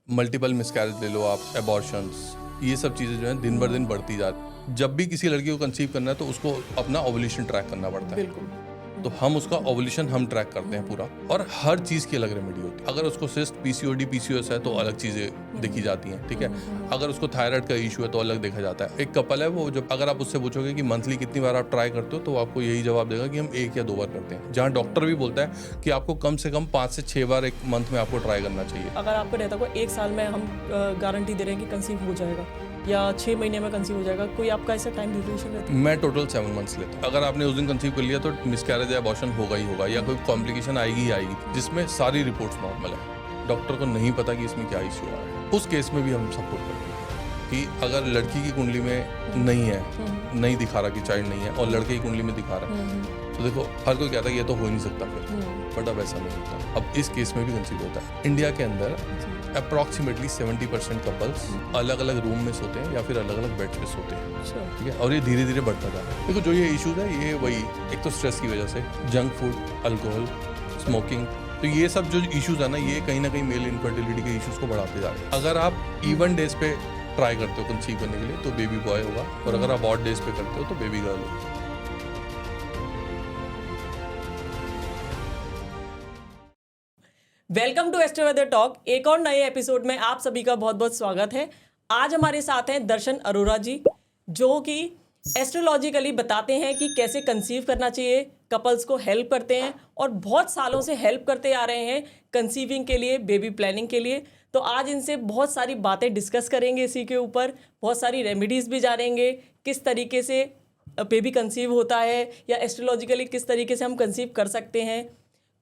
Multiple miscarriage ले लो आप, abortions, ये सब चीज़ें जो हैं दिन बर दिन बढ़ती जा रही। जब भी किसी लड़की को कंसीव करना है तो उसको अपना ओवुलेशन ट्रैक करना पड़ता है। बिल्कुल। तो हम उसका ओवुलेशन हम ट्रैक करते हैं पूरा, और हर चीज़ की अलग रेमेडी होती है। अगर उसको सिस्ट, पीसीओडी, पीसीओएस है तो अलग चीज़ें देखी जाती हैं, ठीक है। अगर उसको थायराइड का इशू है तो अलग देखा जाता है। एक कपल है, वो जब अगर आप उससे पूछोगे कि मंथली कितनी बार आप ट्राई करते हो, तो वो आपको यही जवाब देगा कि हम 1 या 2 बार करते हैं, जहाँ डॉक्टर भी बोलता है कि आपको कम से कम 5 से 6 बार एक मंथ में आपको ट्राई करना चाहिए। अगर आपको रहता को 1 साल में हम गारंटी दे रहे हैं कि कंसीव हो जाएगा या 6 महीने में कंसीव हो जाएगा, कोई आपका ऐसा टाइम ड्यूरेशन रहता है? मैं टोटल 7 मंथ्स लेता हूँ। अगर आपने उस दिन कंसीव कर लिया तो मिसकैरेज या अबॉर्शन होगा ही होगा, या कोई कॉम्प्लिकेशन आएगी ही आएगी, जिसमें सारी रिपोर्ट्स नॉर्मल है। डॉक्टर को नहीं पता कि इसमें क्या इश्यू आ रहा है। उस केस में भी हम सपोर्ट करते हैं कि अगर लड़की की कुंडली में नहीं है, नहीं दिखा रहा कि चाइल्ड नहीं है, और लड़के की कुंडली में दिखा रहा है, तो देखो हर कोई कहता है कि ये तो हो ही नहीं सकता फिर, बट अब ऐसा नहीं होता। अब इस केस में भी कंसीव होता है। इंडिया के अंदर अप्रॉक्सीमेटली 70% कपल्स अलग अलग रूम में सोते हैं या फिर अलग अलग बेड पे सोते हैं, ठीक है। और ये धीरे धीरे बढ़ता जा रहा है। देखो जो ये इश्यूज है, ये वही, एक तो स्ट्रेस की वजह से, जंक फूड, अल्कोहल, स्मोकिंग, तो ये सब जो इश्यूज है ना, ये कहीं ना कहीं मेल इनफर्टिलिटी के इश्यूज को बढ़ाते जा रहे हैं। अगर आप इवन डेज पे ट्राई करते हो कंसीव करने के लिए तो बेबी बॉय होगा, और अगर आप ऑड डेज पे करते हो तो बेबी गर्ल होगा। Welcome to Astro Weather Talk. एक और नए एपिसोड में आप सभी का बहुत बहुत स्वागत है। आज हमारे साथ हैं दर्शन अरोरा जी, जो कि एस्ट्रोलॉजिकली बताते हैं कि कैसे कंसीव करना चाहिए, कपल्स को हेल्प करते हैं और बहुत सालों से हेल्प करते आ रहे हैं कंसीविंग के लिए, बेबी प्लानिंग के लिए। तो आज इनसे बहुत सारी बातें डिस्कस करेंगे, इसी के ऊपर बहुत सारी रेमेडीज़ भी जानेंगे, किस तरीके से बेबी कंसीव होता है या एस्ट्रोलॉजिकली किस तरीके से हम कंसीव कर सकते हैं,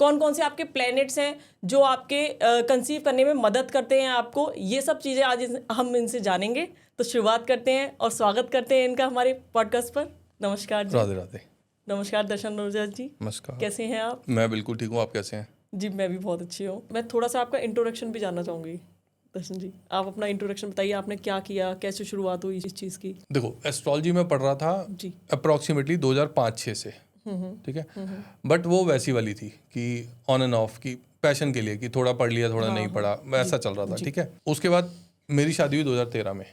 कौन कौन से आपके प्लैनेट्स हैं जो आपके कंसीव करने में मदद करते हैं आपको, ये सब चीज़ें आज हम इनसे जानेंगे। तो शुरुआत करते हैं और स्वागत करते हैं इनका हमारे पॉडकास्ट पर। नमस्कार जी। राधे राधे। नमस्कार दर्शन अरोरा जी। नमस्कार। कैसे हैं आप? मैं बिल्कुल ठीक हूँ, आप कैसे हैं? जी मैं भी बहुत अच्छी हूँ। मैं थोड़ा सा आपका इंट्रोडक्शन भी जानना चाहूँगी। दर्शन जी, आप अपना इंट्रोडक्शन बताइए, आपने क्या किया, कैसे शुरुआत हुई इस चीज़ की? देखो, एस्ट्रोलॉजी में पढ़ रहा था जी। अप्रॉक्सीमेटली 2005-6 से, ठीक है। बट वो वैसी वाली थी कि ऑन एंड ऑफ, की पैशन के लिए, कि थोड़ा पढ़ लिया थोड़ा नहीं पढ़ा, वैसा चल रहा था, ठीक है। उसके बाद मेरी शादी हुई 2013 में।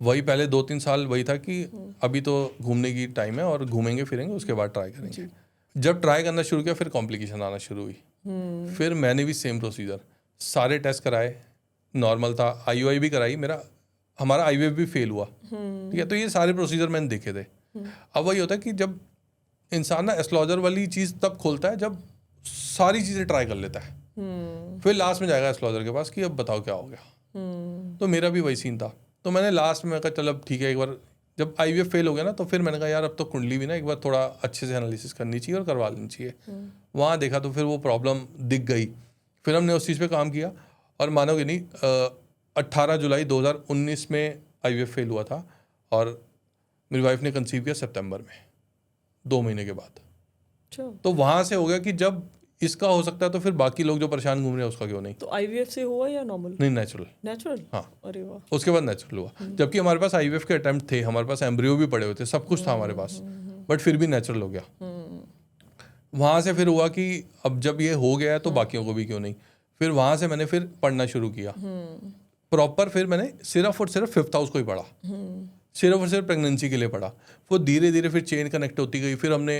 वही पहले 2-3 साल वही था कि अभी तो घूमने की टाइम है और घूमेंगे फिरेंगे, उसके बाद ट्राई करेंगे। जब ट्राई करना शुरू किया फिर कॉम्प्लिकेशन आना शुरू हुई। फिर मैंने भी सेम प्रोसीजर, सारे टेस्ट कराए, नॉर्मल था, IUI भी कराई, हमारा IVF भी फेल हुआ, ठीक है। तो ये सारे प्रोसीजर मैंने देखे थे। अब वही होता है कि जब इंसान ना एस्ट्रोलॉजर वाली चीज़ तब खोलता है जब सारी चीज़ें ट्राई कर लेता है, फिर लास्ट में जाएगा एस्ट्रोलॉजर के पास कि अब बताओ क्या हो गया। तो मेरा भी वही सीन था। तो मैंने लास्ट में कहा चल अब ठीक है, एक बार जब IVF फेल हो गया ना, तो फिर मैंने कहा यार अब तो कुंडली भी ना एक बार थोड़ा अच्छे से एनालिसिस करनी चाहिए और करवा लेनी चाहिए। वहाँ देखा तो फिर वो प्रॉब्लम दिख गई। फिर हमने उस चीज़ पे काम किया, और मानोगे नहीं, 18 जुलाई 2019 में IVF फेल हुआ था, और मेरी वाइफ ने कंसीव किया सितंबर में, 2 महीने के बाद। तो वहाँ से हो गया कि जब इसका हो सकता है तो फिर बाकी लोग जो परेशान घूम रहे हैं उसका क्यों नहीं। तो IVF से हुआ या नॉर्मल? नहीं, नेचुरल। नेचुरल? हाँ। अरे वाह। उसके बाद नेचुरल हुआ, जबकि हमारे पास IVF के अटेम्प्ट थे, हमारे पास एम्ब्रियो भी पड़े हुए थे, सब कुछ था हमारे पास, बट फिर भी नेचुरल हो गया। वहाँ से फिर हुआ कि अब जब ये हो गया है तो बाकियों को भी क्यों नहीं। फिर वहाँ से मैंने फिर पढ़ना शुरू किया प्रॉपर। फिर मैंने सिर्फ और सिर्फ 5th हाउस को ही पढ़ा, सिर्फ और सिर्फ प्रेगनेंसी के लिए पढ़ा। वो धीरे धीरे फिर चेन कनेक्ट होती गई। फिर हमने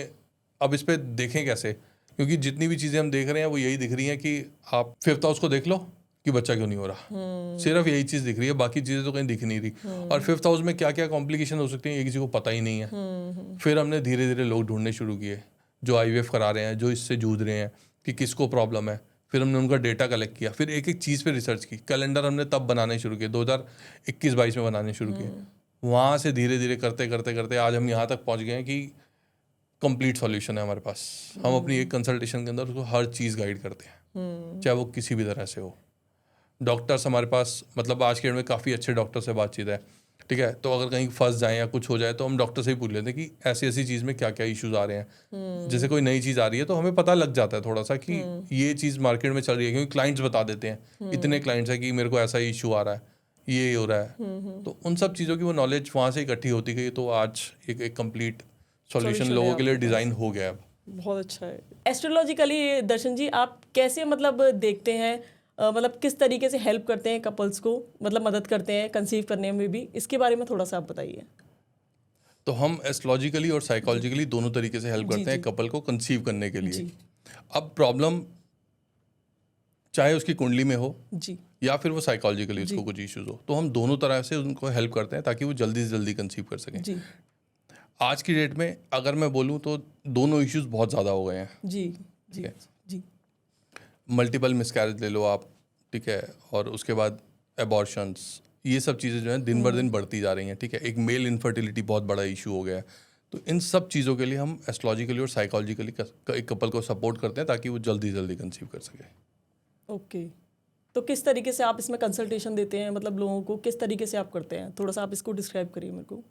अब इस पर देखें कैसे, क्योंकि जितनी भी चीज़ें हम देख रहे हैं वो यही दिख रही हैं कि आप 5th हाउस को देख लो कि बच्चा क्यों नहीं हो रहा, सिर्फ यही चीज़ दिख रही है, बाकी चीज़ें तो कहीं दिख नहीं रही। और 5th हाउस में क्या क्या कॉम्प्लिकेशन हो सकती हैं ये किसी को पता ही नहीं है। फिर हमने धीरे धीरे लोग ढूंढने शुरू किए जो IVF करा रहे हैं, जो इससे जूझ रहे हैं कि किसको प्रॉब्लम है। फिर हमने उनका डेटा कलेक्ट किया, फिर एक एक चीज़ पे रिसर्च की। कैलेंडर हमने तब बनाने शुरू किए, 2021-22 में बनाने शुरू किए। वहाँ से धीरे धीरे करते करते करते आज हम यहाँ तक पहुँच गए हैं कि कंप्लीट सॉल्यूशन है हमारे पास। हम अपनी एक कंसल्टेशन के अंदर उसको हर चीज़ गाइड करते हैं, चाहे वो किसी भी तरह से हो। डॉक्टर्स हमारे पास, मतलब आज के डेट में काफ़ी अच्छे डॉक्टर से बातचीत है, ठीक है। तो अगर कहीं फंस जाए या कुछ हो जाए तो हम डॉक्टर से ही पूछ लेते हैं कि ऐसी ऐसी चीज़ में क्या क्या इश्यूज आ रहे हैं। जैसे कोई नई चीज़ आ रही है तो हमें पता लग जाता है थोड़ा सा कि ये चीज़ मार्केट में चल रही है, क्योंकि क्लाइंट्स बता देते हैं, इतने क्लाइंट्स हैं कि मेरे को ऐसा इशू आ रहा है, ये हो रहा है। तो उन सब चीज़ों की वो नॉलेज वहाँ से इकट्ठी होती गई, तो आज एक कंप्लीट सॉल्यूशन लोगों के लिए डिज़ाइन हो गया है। बहुत अच्छा है। एस्ट्रोलॉजिकली दर्शन जी, आप कैसे मतलब देखते हैं मतलब किस तरीके से हेल्प करते हैं कपल्स को, मतलब मदद करते हैं कंसीव करने में भी, इसके बारे में थोड़ा सा आप बताइए। तो हम एस्ट्रोलॉजिकली और साइकोलॉजिकली दोनों तरीके से हेल्प जी, करते हैं जी। कपल को कंसीव करने के लिए। जी अब प्रॉब्लम चाहे उसकी कुंडली में हो जी या फिर वो साइकोलॉजिकली उसको कुछ इश्यूज हो, तो हम दोनों तरह से उनको हेल्प करते हैं ताकि वो जल्दी से जल्दी कंसीव कर सकें। जी आज की डेट में अगर मैं बोलूँ तो दोनों इश्यूज बहुत ज़्यादा हो गए हैं। जी जी है। जी मल्टीपल मिसकैरेज ले लो आप, ठीक है, और उसके बाद एबॉर्शंस, ये सब चीज़ें जो हैं दिन बर दिन बढ़ती जा रही हैं, ठीक है। एक मेल इनफर्टिलिटी बहुत बड़ा इशू हो गया है। तो इन सब चीज़ों के लिए हम एस्ट्रोलॉजिकली और साइकोलॉजिकली एक कपल को सपोर्ट करते हैं ताकि वो जल्दी जल्दी कंसीव कर सके। ओके। तो किस तरीके से आप इसमें कंसल्टेशन देते हैं, मतलब लोगों को किस तरीके से आप करते हैं, थोड़ा सा आप इसको डिस्क्राइब करिए मेरे को।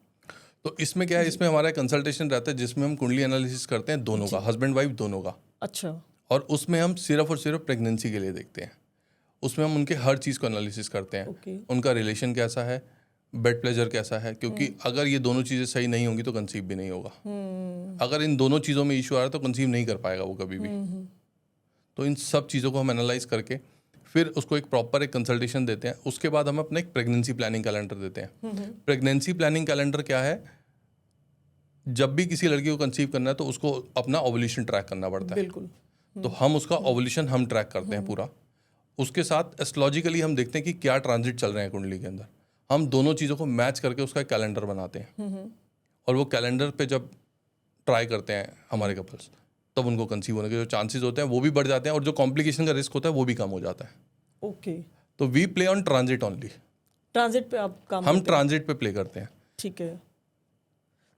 तो इसमें क्या है, इसमें हमारा कंसल्टेशन रहता है जिसमें हम कुंडली एनालिसिस करते हैं दोनों का, हस्बैंड वाइफ दोनों का। अच्छा। और उसमें हम सिर्फ और सिर्फ प्रेगनेंसी के लिए देखते हैं। उसमें हम उनके हर चीज़ को एनालिसिस करते हैं। ओके। उनका रिलेशन कैसा है, बेड प्लेजर कैसा है, क्योंकि अगर ये दोनों चीज़ें सही नहीं होंगी तो कंसीव भी नहीं होगा। अगर इन दोनों चीज़ों में इशू आ रहा है तो कंसीव नहीं कर पाएगा वो कभी भी। तो इन सब चीज़ों को हम एनालाइज करके फिर उसको एक प्रॉपर एक कंसल्टेशन देते हैं। उसके बाद हम अपना एक प्रेगनेंसी प्लानिंग कैलेंडर देते हैं। प्रेगनेंसी प्लानिंग कैलेंडर क्या है, जब भी किसी लड़की को कंसीव करना है तो उसको अपना ओवुलेशन ट्रैक करना पड़ता है। बिल्कुल। तो हम उसका ओवुलेशन हम ट्रैक करते हैं पूरा। उसके साथ एस्ट्रोलॉजिकली हम देखते हैं कि क्या ट्रांजिट चल रहे हैं कुंडली के अंदर। हम दोनों चीज़ों को मैच करके उसका एक कैलेंडर बनाते हैं। और वो कैलेंडर पे जब ट्राई करते हैं हमारे कपल्स, तब उनको कंसीव होने के जो चांसेस होते हैं वो भी बढ़ जाते हैं, और जो कॉम्प्लिकेशन का रिस्क होता है वो भी कम हो जाता है। ओके। तो we play on transit only. Transit पे आप काम हम करते हैं। ट्रांजिट पे प्ले करते हैं। ठीक है।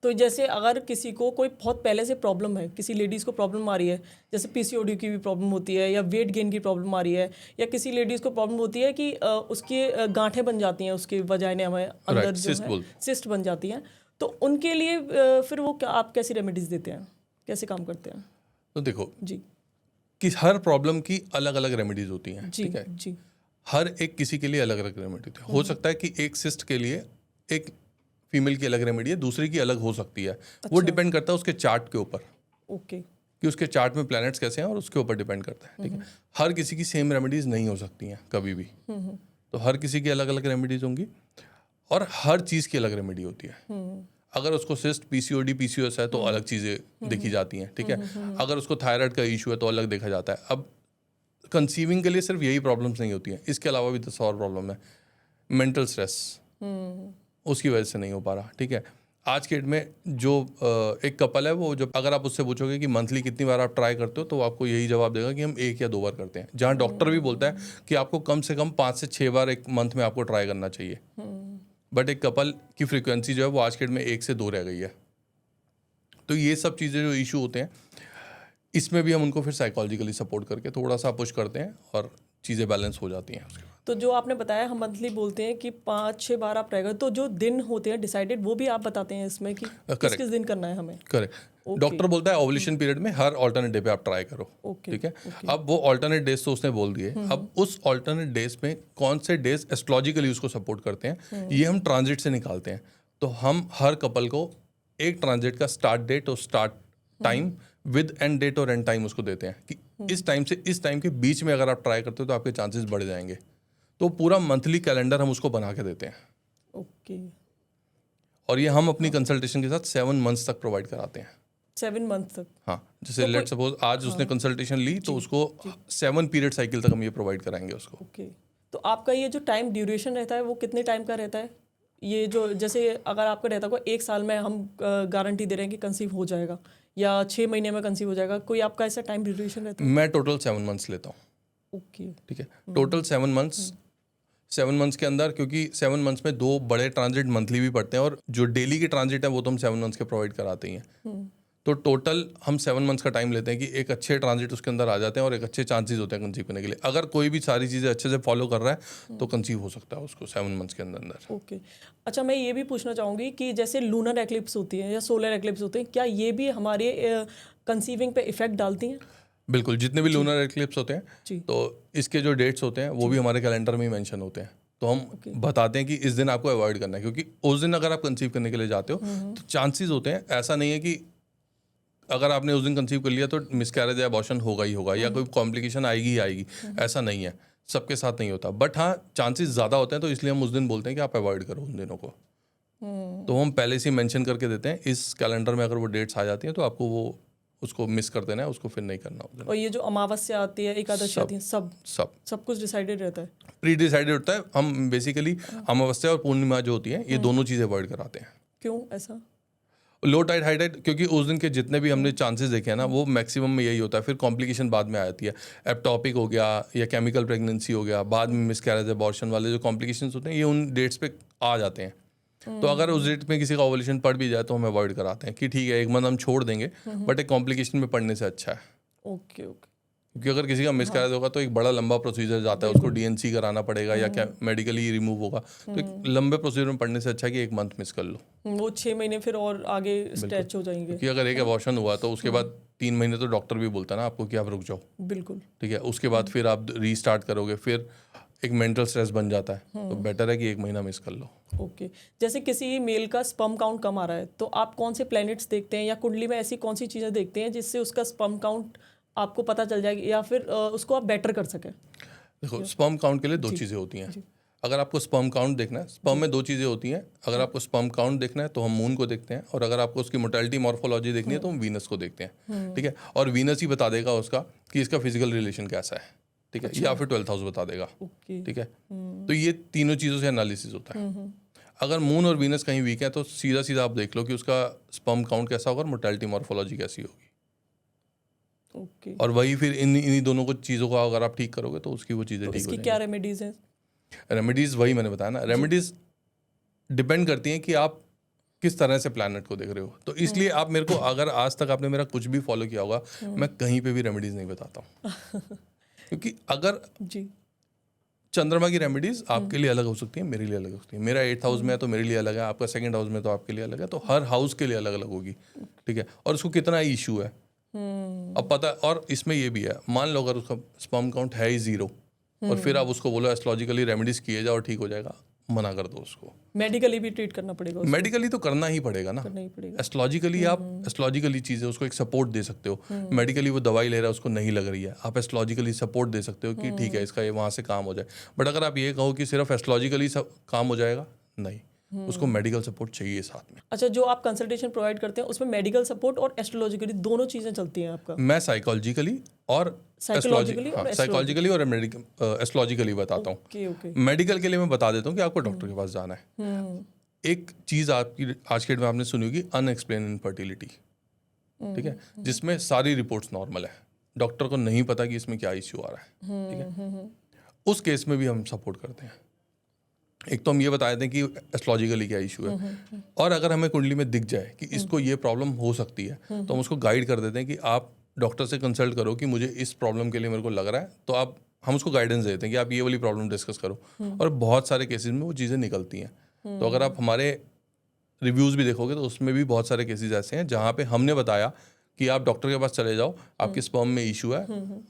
तो जैसे अगर किसी को कोई बहुत पहले से प्रॉब्लम है, किसी लेडीज़ को प्रॉब्लम आ रही है, जैसे पीसीओडी की भी प्रॉब्लम होती है, या वेट गेन की प्रॉब्लम आ रही है, या किसी लेडीज़ को प्रॉब्लम होती है कि उसकी गांठें बन जाती हैं उसके वजाइने में अंदर Right, जो cyst है बोल। सिस्ट बन जाती हैं, तो उनके लिए फिर वो आप कैसी रेमेडीज़ देते हैं, कैसे काम करते हैं? तो देखो जी कि हर प्रॉब्लम की अलग अलग रेमेडीज होती हैं, जी ठीक है। जी हर एक किसी के लिए अलग अलग रेमेडी होती है। हो सकता है कि एक सिस्ट के लिए एक फीमेल की अलग रेमेडी है, दूसरी की अलग हो सकती है। वो डिपेंड करता है उसके चार्ट के ऊपर, ओके। कि उसके चार्ट में प्लैनेट्स कैसे हैं, और उसके ऊपर डिपेंड करता है, ठीक है। हर किसी की सेम रेमेडीज नहीं हो सकती हैं कभी भी। तो हर किसी की अलग अलग रेमेडीज होंगी, और हर चीज़ की अलग रेमेडी होती है। अगर उसको सिस्ट, पीसीओडी, पीसीओएस है तो अलग चीज़ें देखी जाती हैं, ठीक है। अगर उसको थायराइड का इशू है तो अलग देखा जाता है। अब कंसीविंग के लिए सिर्फ यही प्रॉब्लम्स नहीं होती हैं, इसके अलावा भी 10 और प्रॉब्लम है। मेंटल स्ट्रेस उसकी वजह से नहीं हो पा रहा, ठीक है। आज के डेट में जो एक कपल है, वो जब अगर आप उससे पूछोगे कि मंथली कितनी बार आप ट्राई करते हो, तो वो आपको यही जवाब देगा कि हम 1 या 2 बार करते हैं। जहाँ डॉक्टर भी बोलता है कि आपको कम से कम 5 से 6 बार एक मंथ में आपको ट्राई करना चाहिए। बट एक कपल की फ्रीक्वेंसी जो है वो आज के डेट में 1 से 2 रह गई है। तो ये सब चीज़ें जो इशू होते हैं, इसमें भी हम उनको फिर साइकोलॉजिकली सपोर्ट करके थोड़ा सा पुश करते हैं, और चीज़ें बैलेंस हो जाती हैं उसके बाद। तो जो आपने बताया हम मंथली बोलते हैं कि 5-6 बार आप रहेगा, तो जो दिन होते हैं डिसाइडेड, वो भी आप बताते हैं इसमें कि किस किस दिन करना है हमें? करेक्ट। डॉक्टर बोलता है ओवुलेशन पीरियड में हर ऑल्टरनेट डे पे आप ट्राई करो, ओके, ठीक है। अब वो ऑल्टरनेट डेज तो उसने बोल दिए, अब उस ऑल्टरनेट डेज में कौन से डेज एस्ट्रोलॉजिकली उसको सपोर्ट करते हैं, ये हम ट्रांजिट से निकालते हैं। तो हम हर कपल को एक ट्रांजिट का स्टार्ट डेट और start time with end date और एंड टाइम उसको देते हैं कि इस टाइम से इस टाइम के बीच में अगर आप ट्राई करते हो तो आपके चांसेस बढ़ जाएंगे। तो पूरा मंथली कैलेंडर हम उसको बना के देते हैं, ओके। और ये हम अपनी कंसल्टेशन के साथ 7 मंथ्स तक प्रोवाइड कराते हैं। 7 मंथ तक? हाँ, जैसे लेट सपोज आज उसने कंसल्टेशन ली, तो उसको 7 पीरियड साइकिल तक हम ये प्रोवाइड कराएंगे उसको। ओके। तो आपका ये जो टाइम ड्यूरेशन रहता है वो कितने टाइम का रहता है? ये जो जैसे अगर आपका रहता होगा 1 साल में हम गारंटी दे रहे हैं कि कंसीव हो जाएगा, या 6 महीने में कंसीव हो जाएगा, कोई आपका ऐसा टाइम ड्यूरेशन रहता है? मैं टोटल 7 मंथ्स लेता हूँ। ओके, ठीक है, टोटल 7 मंथ्स। 7 मंथ्स के अंदर, क्योंकि 7 मंथ्स में 2 बड़े ट्रांजिट मंथली भी पड़ते हैं, और जो डेली के ट्रांजिट है वो तो हम 7 मंथ्स के प्रोवाइड कराते ही हैं। तो टोटल हम 7 मंथ्स का टाइम लेते हैं कि एक अच्छे ट्रांजिट उसके अंदर आ जाते हैं, और एक अच्छे चांसेस होते हैं कंसीव करने के लिए। अगर कोई भी सारी चीज़ें अच्छे से फॉलो कर रहा है तो कंसीव हो सकता है उसको 7 मंथ्स के अंदर। ओके। अच्छा, मैं ये भी पूछना चाहूँगी कि जैसे लूनर एक्लिप्स होती है या सोलर एक्लिप्स होते हैं, क्या ये भी हमारे कंसीविंग पे इफेक्ट डालती हैं? बिल्कुल, जितने भी लूनर एक्लिप्स होते जी। हैं, तो इसके जो डेट्स होते हैं वो भी हमारे कैलेंडर में ही मेंशन होते हैं। तो हम बताते हैं कि इस दिन आपको अवॉइड करना है, क्योंकि उस दिन अगर आप कंसीव करने के लिए जाते हो तो चांसेस होते हैं, ऐसा नहीं है कि अगर आपने उस दिन कंसीव कर लिया तो मिसकैरेज या अबॉर्शन होगा ही होगा, या कोई कॉम्प्लिकेशन आएगी ही आएगी, ऐसा नहीं है। सबके साथ नहीं होता, बट हाँ चांसेस ज़्यादा होते हैं, तो इसलिए हम उस दिन बोलते हैं कि आप अवॉइड करो उन दिनों को। तो हम पहले से ही मेंशन करके देते हैं इस कैलेंडर में, अगर वो डेट्स आ जाती हैं तो आपको वो उसको मिस कर देना है, उसको फिर नहीं करना उस दिन। और ये जो अमावस्या आती है, एकादशी आती है, सब सब सब कुछ डिसाइडेड रहता है। प्री डिसाइडेड होता है। हम बेसिकली अमावस्या और पूर्णिमा जो होती है ये दोनों चीज़ें अवॉइड कराते हैं। क्यों ऐसा? लो टाइड हाई टाइड, क्योंकि उस दिन के जितने भी हमने चांसेस देखे हैं ना, वो मैक्सिमम में यही होता है। फिर कॉम्प्लिकेशन बाद में आ जाती है, एप्टॉपिक हो गया या केमिकल प्रेगनेंसी हो गया, बाद में मिसकैरेज अबॉर्शन वाले जो कॉम्प्लिकेशंस होते हैं ये उन डेट्स पे आ जाते हैं। तो अगर उस डेट में किसी का ओवुलेशन पड़ भी जाए तो हम अवॉइड कराते हैं कि ठीक है एक मंथ हम छोड़ देंगे, बट एक कॉम्प्लिकेशन में पड़ने से अच्छा है। Okay okay. क्योंकि अगर किसी का मिसकैरेज होगा तो एक बड़ा लंबा प्रोसीजर जाता है, उसको डीएनसी कराना पड़ेगा या क्या मेडिकली रिमूव होगा, तो एक लंबे प्रोसीजर में पड़ने से अच्छा है कि एक मंथ मिस कर लो। वो 6 महीने फिर और आगे स्ट्रेच हो जाएंगे। क्योंकि अगर एक अबॉर्शन हुआ तो उसके बाद 3 महीने तो डॉक्टर भी बोलता है ना आपको कि आप रुक जाओ। बिल्कुल। ठीक है, उसके बाद फिर आप रीस्टार्ट करोगे, फिर एक मेंटल स्ट्रेस बन जाता है। तो बेटर है कि 1 महीना मिस कर लो। ओके। जैसे किसी मेल का स्पर्म काउंट कम आ रहा है तो आप कौन से प्लैनेट्स देखते हैं या कुंडली में ऐसी कौन सी चीज़ें देखते हैं जिससे उसका स्पर्म काउंट आपको पता चल जाएगी या फिर उसको आप बेटर कर सकें? देखो स्पर्म काउंट के लिए 2 चीज़ें होती हैं। अगर आपको स्पर्म काउंट देखना है, स्पर्म में 2 चीज़ें होती हैं। अगर आपको स्पर्म काउंट देखना है तो हम मून को देखते हैं, और अगर आपको उसकी मोर्टेलिटी मॉर्फोलॉजी देखनी है तो हम वीनस को देखते हैं। ठीक है, और वीनस ही बता देगा उसका कि इसका फिजिकल रिलेशन कैसा है। ठीक है, या फिर 12th हाउस बता देगा। ओके। ठीक है, तो ये तीनों चीज़ों से एनालिसिस होता है। अगर मून और वीनस कहीं वीक है तो सीधा सीधा आप देख लो कि उसका स्पर्म काउंट कैसा होगा और मोर्टेलिटी मॉर्फोलॉजी कैसी होगी। ओके। और वही फिर इन्हीं दोनों को चीज़ों का अगर आप ठीक करोगे तो उसकी वो चीज़ें तो ठीक हो इसकी क्या रेमेडीज हैं? रेमेडीज़ वही मैंने बताया ना, रेमेडीज़ डिपेंड करती हैं कि आप किस तरह से प्लैनेट को देख रहे हो। तो इसलिए आप मेरे को, अगर आज तक आपने मेरा कुछ भी फॉलो किया होगा, मैं कहीं पे भी रेमेडीज़ नहीं बताता हूँ। क्योंकि अगर जी। चंद्रमा की रेमेडीज आपके लिए अलग हो सकती है, मेरे लिए अलग हो सकती है। मेरा 8th हाउस में है तो मेरे लिए अलग है, आपका 2nd हाउस में तो आपके लिए अलग है। तो हर हाउस के लिए अलग अलग होगी। ठीक है, और उसको कितना इशू है अब पता। और इसमें ये भी है, मान लो अगर उसका स्पर्म काउंट है ही 0 और फिर आप उसको बोलो एस्ट्रोलॉजिकली रेमेडीज किए जाओ और ठीक हो जाएगा, मना कर दो उसको। मेडिकली भी ट्रीट करना पड़ेगा उसको? मेडिकली तो करना ही पड़ेगा ना। करना ही पड़ेगा। एस्ट्रोलॉजिकली आप एस्ट्रोलॉजिकली चीज़ें उसको एक सपोर्ट दे सकते हो। मेडिकली वो दवाई ले रहा है उसको नहीं लग रही है, आप एस्ट्रोलॉजिकली सपोर्ट दे सकते हो कि ठीक है इसका ये वहाँ से काम हो जाए। बट अगर आप ये कहो कि सिर्फ एस्ट्रोलॉजिकली सब काम हो जाएगा, नहीं, उसको मेडिकल सपोर्ट चाहिए साथ में। अच्छा, जो आप कंसल्टेशन प्रोवाइड करते हैं उसमें मेडिकल सपोर्ट और एस्ट्रोलॉजिकली दोनों चीज़ें चलती हैं आपका? मैं साइकोलॉजिकली और साइकोलॉजिकली और साइकोलॉजिकली और एस्ट्रोलॉजिकली बताता हूँ। Okay okay. मेडिकल के लिए मैं बता देता हूँ कि आपको डॉक्टर के पास जाना है। एक चीज़ आपकी आज के डेट में आपने सुनी होगी, अनएक्सप्लेन इनफर्टिलिटी। ठीक है, जिसमें सारी रिपोर्ट्स नॉर्मल है, डॉक्टर को नहीं पता कि इसमें क्या इश्यू आ रहा है। ठीक है, उस केस में भी हम सपोर्ट करते हैं। एक तो हम ये बता देते हैं कि एस्ट्रोलॉजिकली क्या इशू है, और अगर हमें कुंडली में दिख जाए कि इसको ये प्रॉब्लम हो सकती है तो हम उसको गाइड कर देते हैं कि आप डॉक्टर से कंसल्ट करो कि मुझे इस प्रॉब्लम के लिए मेरे को लग रहा है, तो हम उसको गाइडेंस देते हैं कि आप ये वाली प्रॉब्लम डिस्कस करो। और बहुत सारे केसेस में वो चीज़ें निकलती हैं। तो अगर आप हमारे रिव्यूज़ भी देखोगे तो उसमें भी बहुत सारे केसेस ऐसे हैं जहाँ पे हमने बताया कि आप डॉक्टर के पास चले जाओ, आपके स्पर्म में इशू है,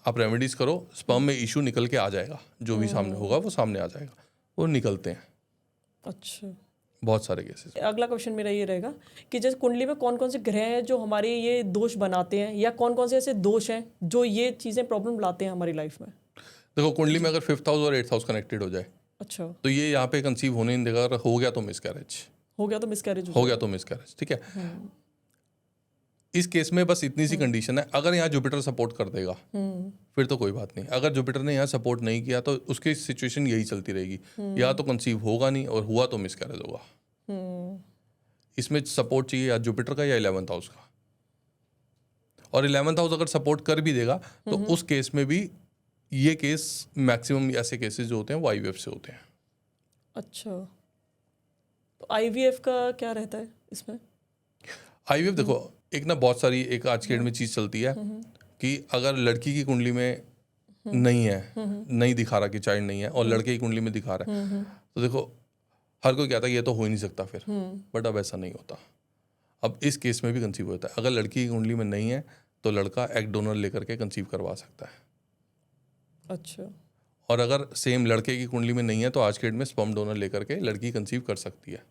आप रेमेडीज़ करो, स्पर्म में इशू निकल के आ जाएगा, जो भी सामने होगा वो सामने आ जाएगा, वो निकलते हैं। अच्छा, बहुत सारे केसेस। अगला क्वेश्चन मेरा ये रहेगा कि जैसे कुंडली में कौन कौन से ग्रह हैं जो हमारे ये दोष बनाते हैं, या कौन कौन से ऐसे दोष हैं जो ये चीज़ें प्रॉब्लम लाते हैं हमारी लाइफ में? देखो कुंडली में अगर 5th हाउस और 8th हाउस कनेक्टेड हो जाए, अच्छा, तो ये यहाँ पे कंसीव होने नहीं देगा। अगर हो गया तो मिसकैरेज, हो गया तो मिसकैरेज हो गया तो मिसकैरेज। ठीक है, इस केस में बस इतनी सी कंडीशन है, अगर यहाँ जुपिटर सपोर्ट कर देगा फिर तो कोई बात नहीं। अगर जुपिटर ने यहाँ सपोर्ट नहीं किया तो उसकी सिचुएशन यही चलती रहेगी, या तो कंसीव होगा नहीं, और हुआ तो मिसकैरेज होगा। इसमें सपोर्ट चाहिए या जुपिटर का या 11th हाउस का। और 11th हाउस अगर सपोर्ट कर भी देगा तो उस केस में भी ये केस मैक्सिमम ऐसे केसेस जो होते हैं वो IVF से होते हैं। अच्छा, तो IVF का क्या रहता है इसमें? IVF देखो, एक ना बहुत सारी एक आज के डेट में चीज़ चलती है कि अगर लड़की की कुंडली में नहीं है, नहीं दिखा रहा कि चाइल्ड नहीं है, और लड़के की कुंडली में दिखा रहा है, तो देखो हर कोई कहता है कि ये तो हो ही नहीं सकता फिर, बट अब ऐसा नहीं होता। अब इस केस में भी कंसीव होता है। अगर लड़की की कुंडली में नहीं है तो लड़का एग डोनर लेकर के कंसीव करवा सकता है। अच्छा, और अगर सेम लड़के की कुंडली में नहीं है तो आज के डेट में स्पर्म डोनर लेकर के लड़की कंसीव कर सकती है।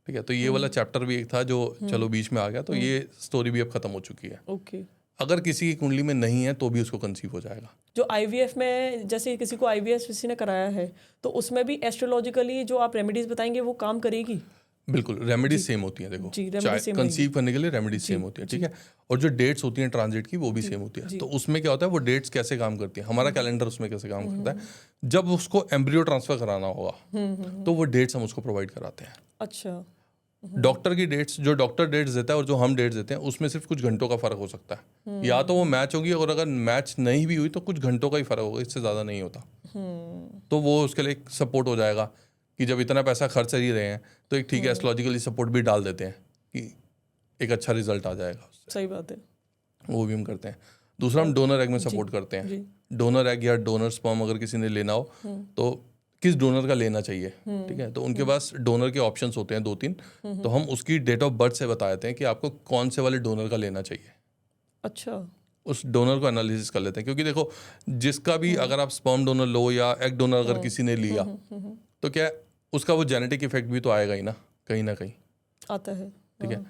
ठीक है, तो ये वाला चैप्टर भी एक था जो चलो बीच में आ गया, तो ये स्टोरी भी अब खत्म हो चुकी है। ओके। अगर किसी की कुंडली में नहीं है तो भी उसको कंसीव हो जाएगा। जो आईवीएफ में, जैसे किसी को आईवीएफ किसी ने कराया है तो उसमें भी एस्ट्रोलॉजिकली जो आप रेमेडीज बताएंगे वो काम करेगी? बिल्कुल, रेमेडीज सेम होती हैं। देखो, जी, remedies चाहे same कंसीव करने के लिए रेमेडीज सेम होती है, ठीक है। और जो डेट्स होती हैं ट्रांजिट की वो भी सेम होती है। तो उसमें क्या होता है, वो डेट्स कैसे काम करती है, हमारा कैलेंडर उसमें कैसे काम करता है। जब उसको एम्ब्रियो ट्रांसफर कराना होगा तो वो डेट्स हम उसको प्रोवाइड कराते हैं। अच्छा। डॉक्टर की डेट्स, जो डॉक्टर डेट्स देता है और जो हम डेट्स देते हैं, उसमें सिर्फ कुछ घंटों का फर्क हो सकता है। या तो वो मैच होगी, और अगर मैच नहीं भी हुई तो कुछ घंटों का ही फर्क होगा, इससे ज़्यादा नहीं होता। तो वो उसके लिए एक सपोर्ट हो जाएगा कि जब इतना पैसा खर्च ही रहे हैं तो एक ठीक है एस्ट्रोलॉजिकली सपोर्ट भी डाल देते हैं कि एक अच्छा रिजल्ट आ जाएगा उससे। सही बात है। वो भी हम करते हैं। दूसरा, हम डोनर एग में सपोर्ट करते हैं। डोनर एग या डोनर स्पर्म अगर किसी ने लेना हो तो किस डोनर का लेना चाहिए, ठीक है। तो उनके पास डोनर के ऑप्शंस होते हैं 2-3, तो हम उसकी डेट ऑफ बर्थ से बता देते हैं कि आपको कौन से वाले डोनर का लेना चाहिए। अच्छा। उस डोनर को एनालिसिस कर लेते हैं, क्योंकि देखो, जिसका भी अगर आप स्पर्म डोनर लो या एग डोनर अगर किसी ने लिया तो क्या उसका वो जेनेटिक इफेक्ट भी तो आएगा ही ना कहीं आता है, ठीक है।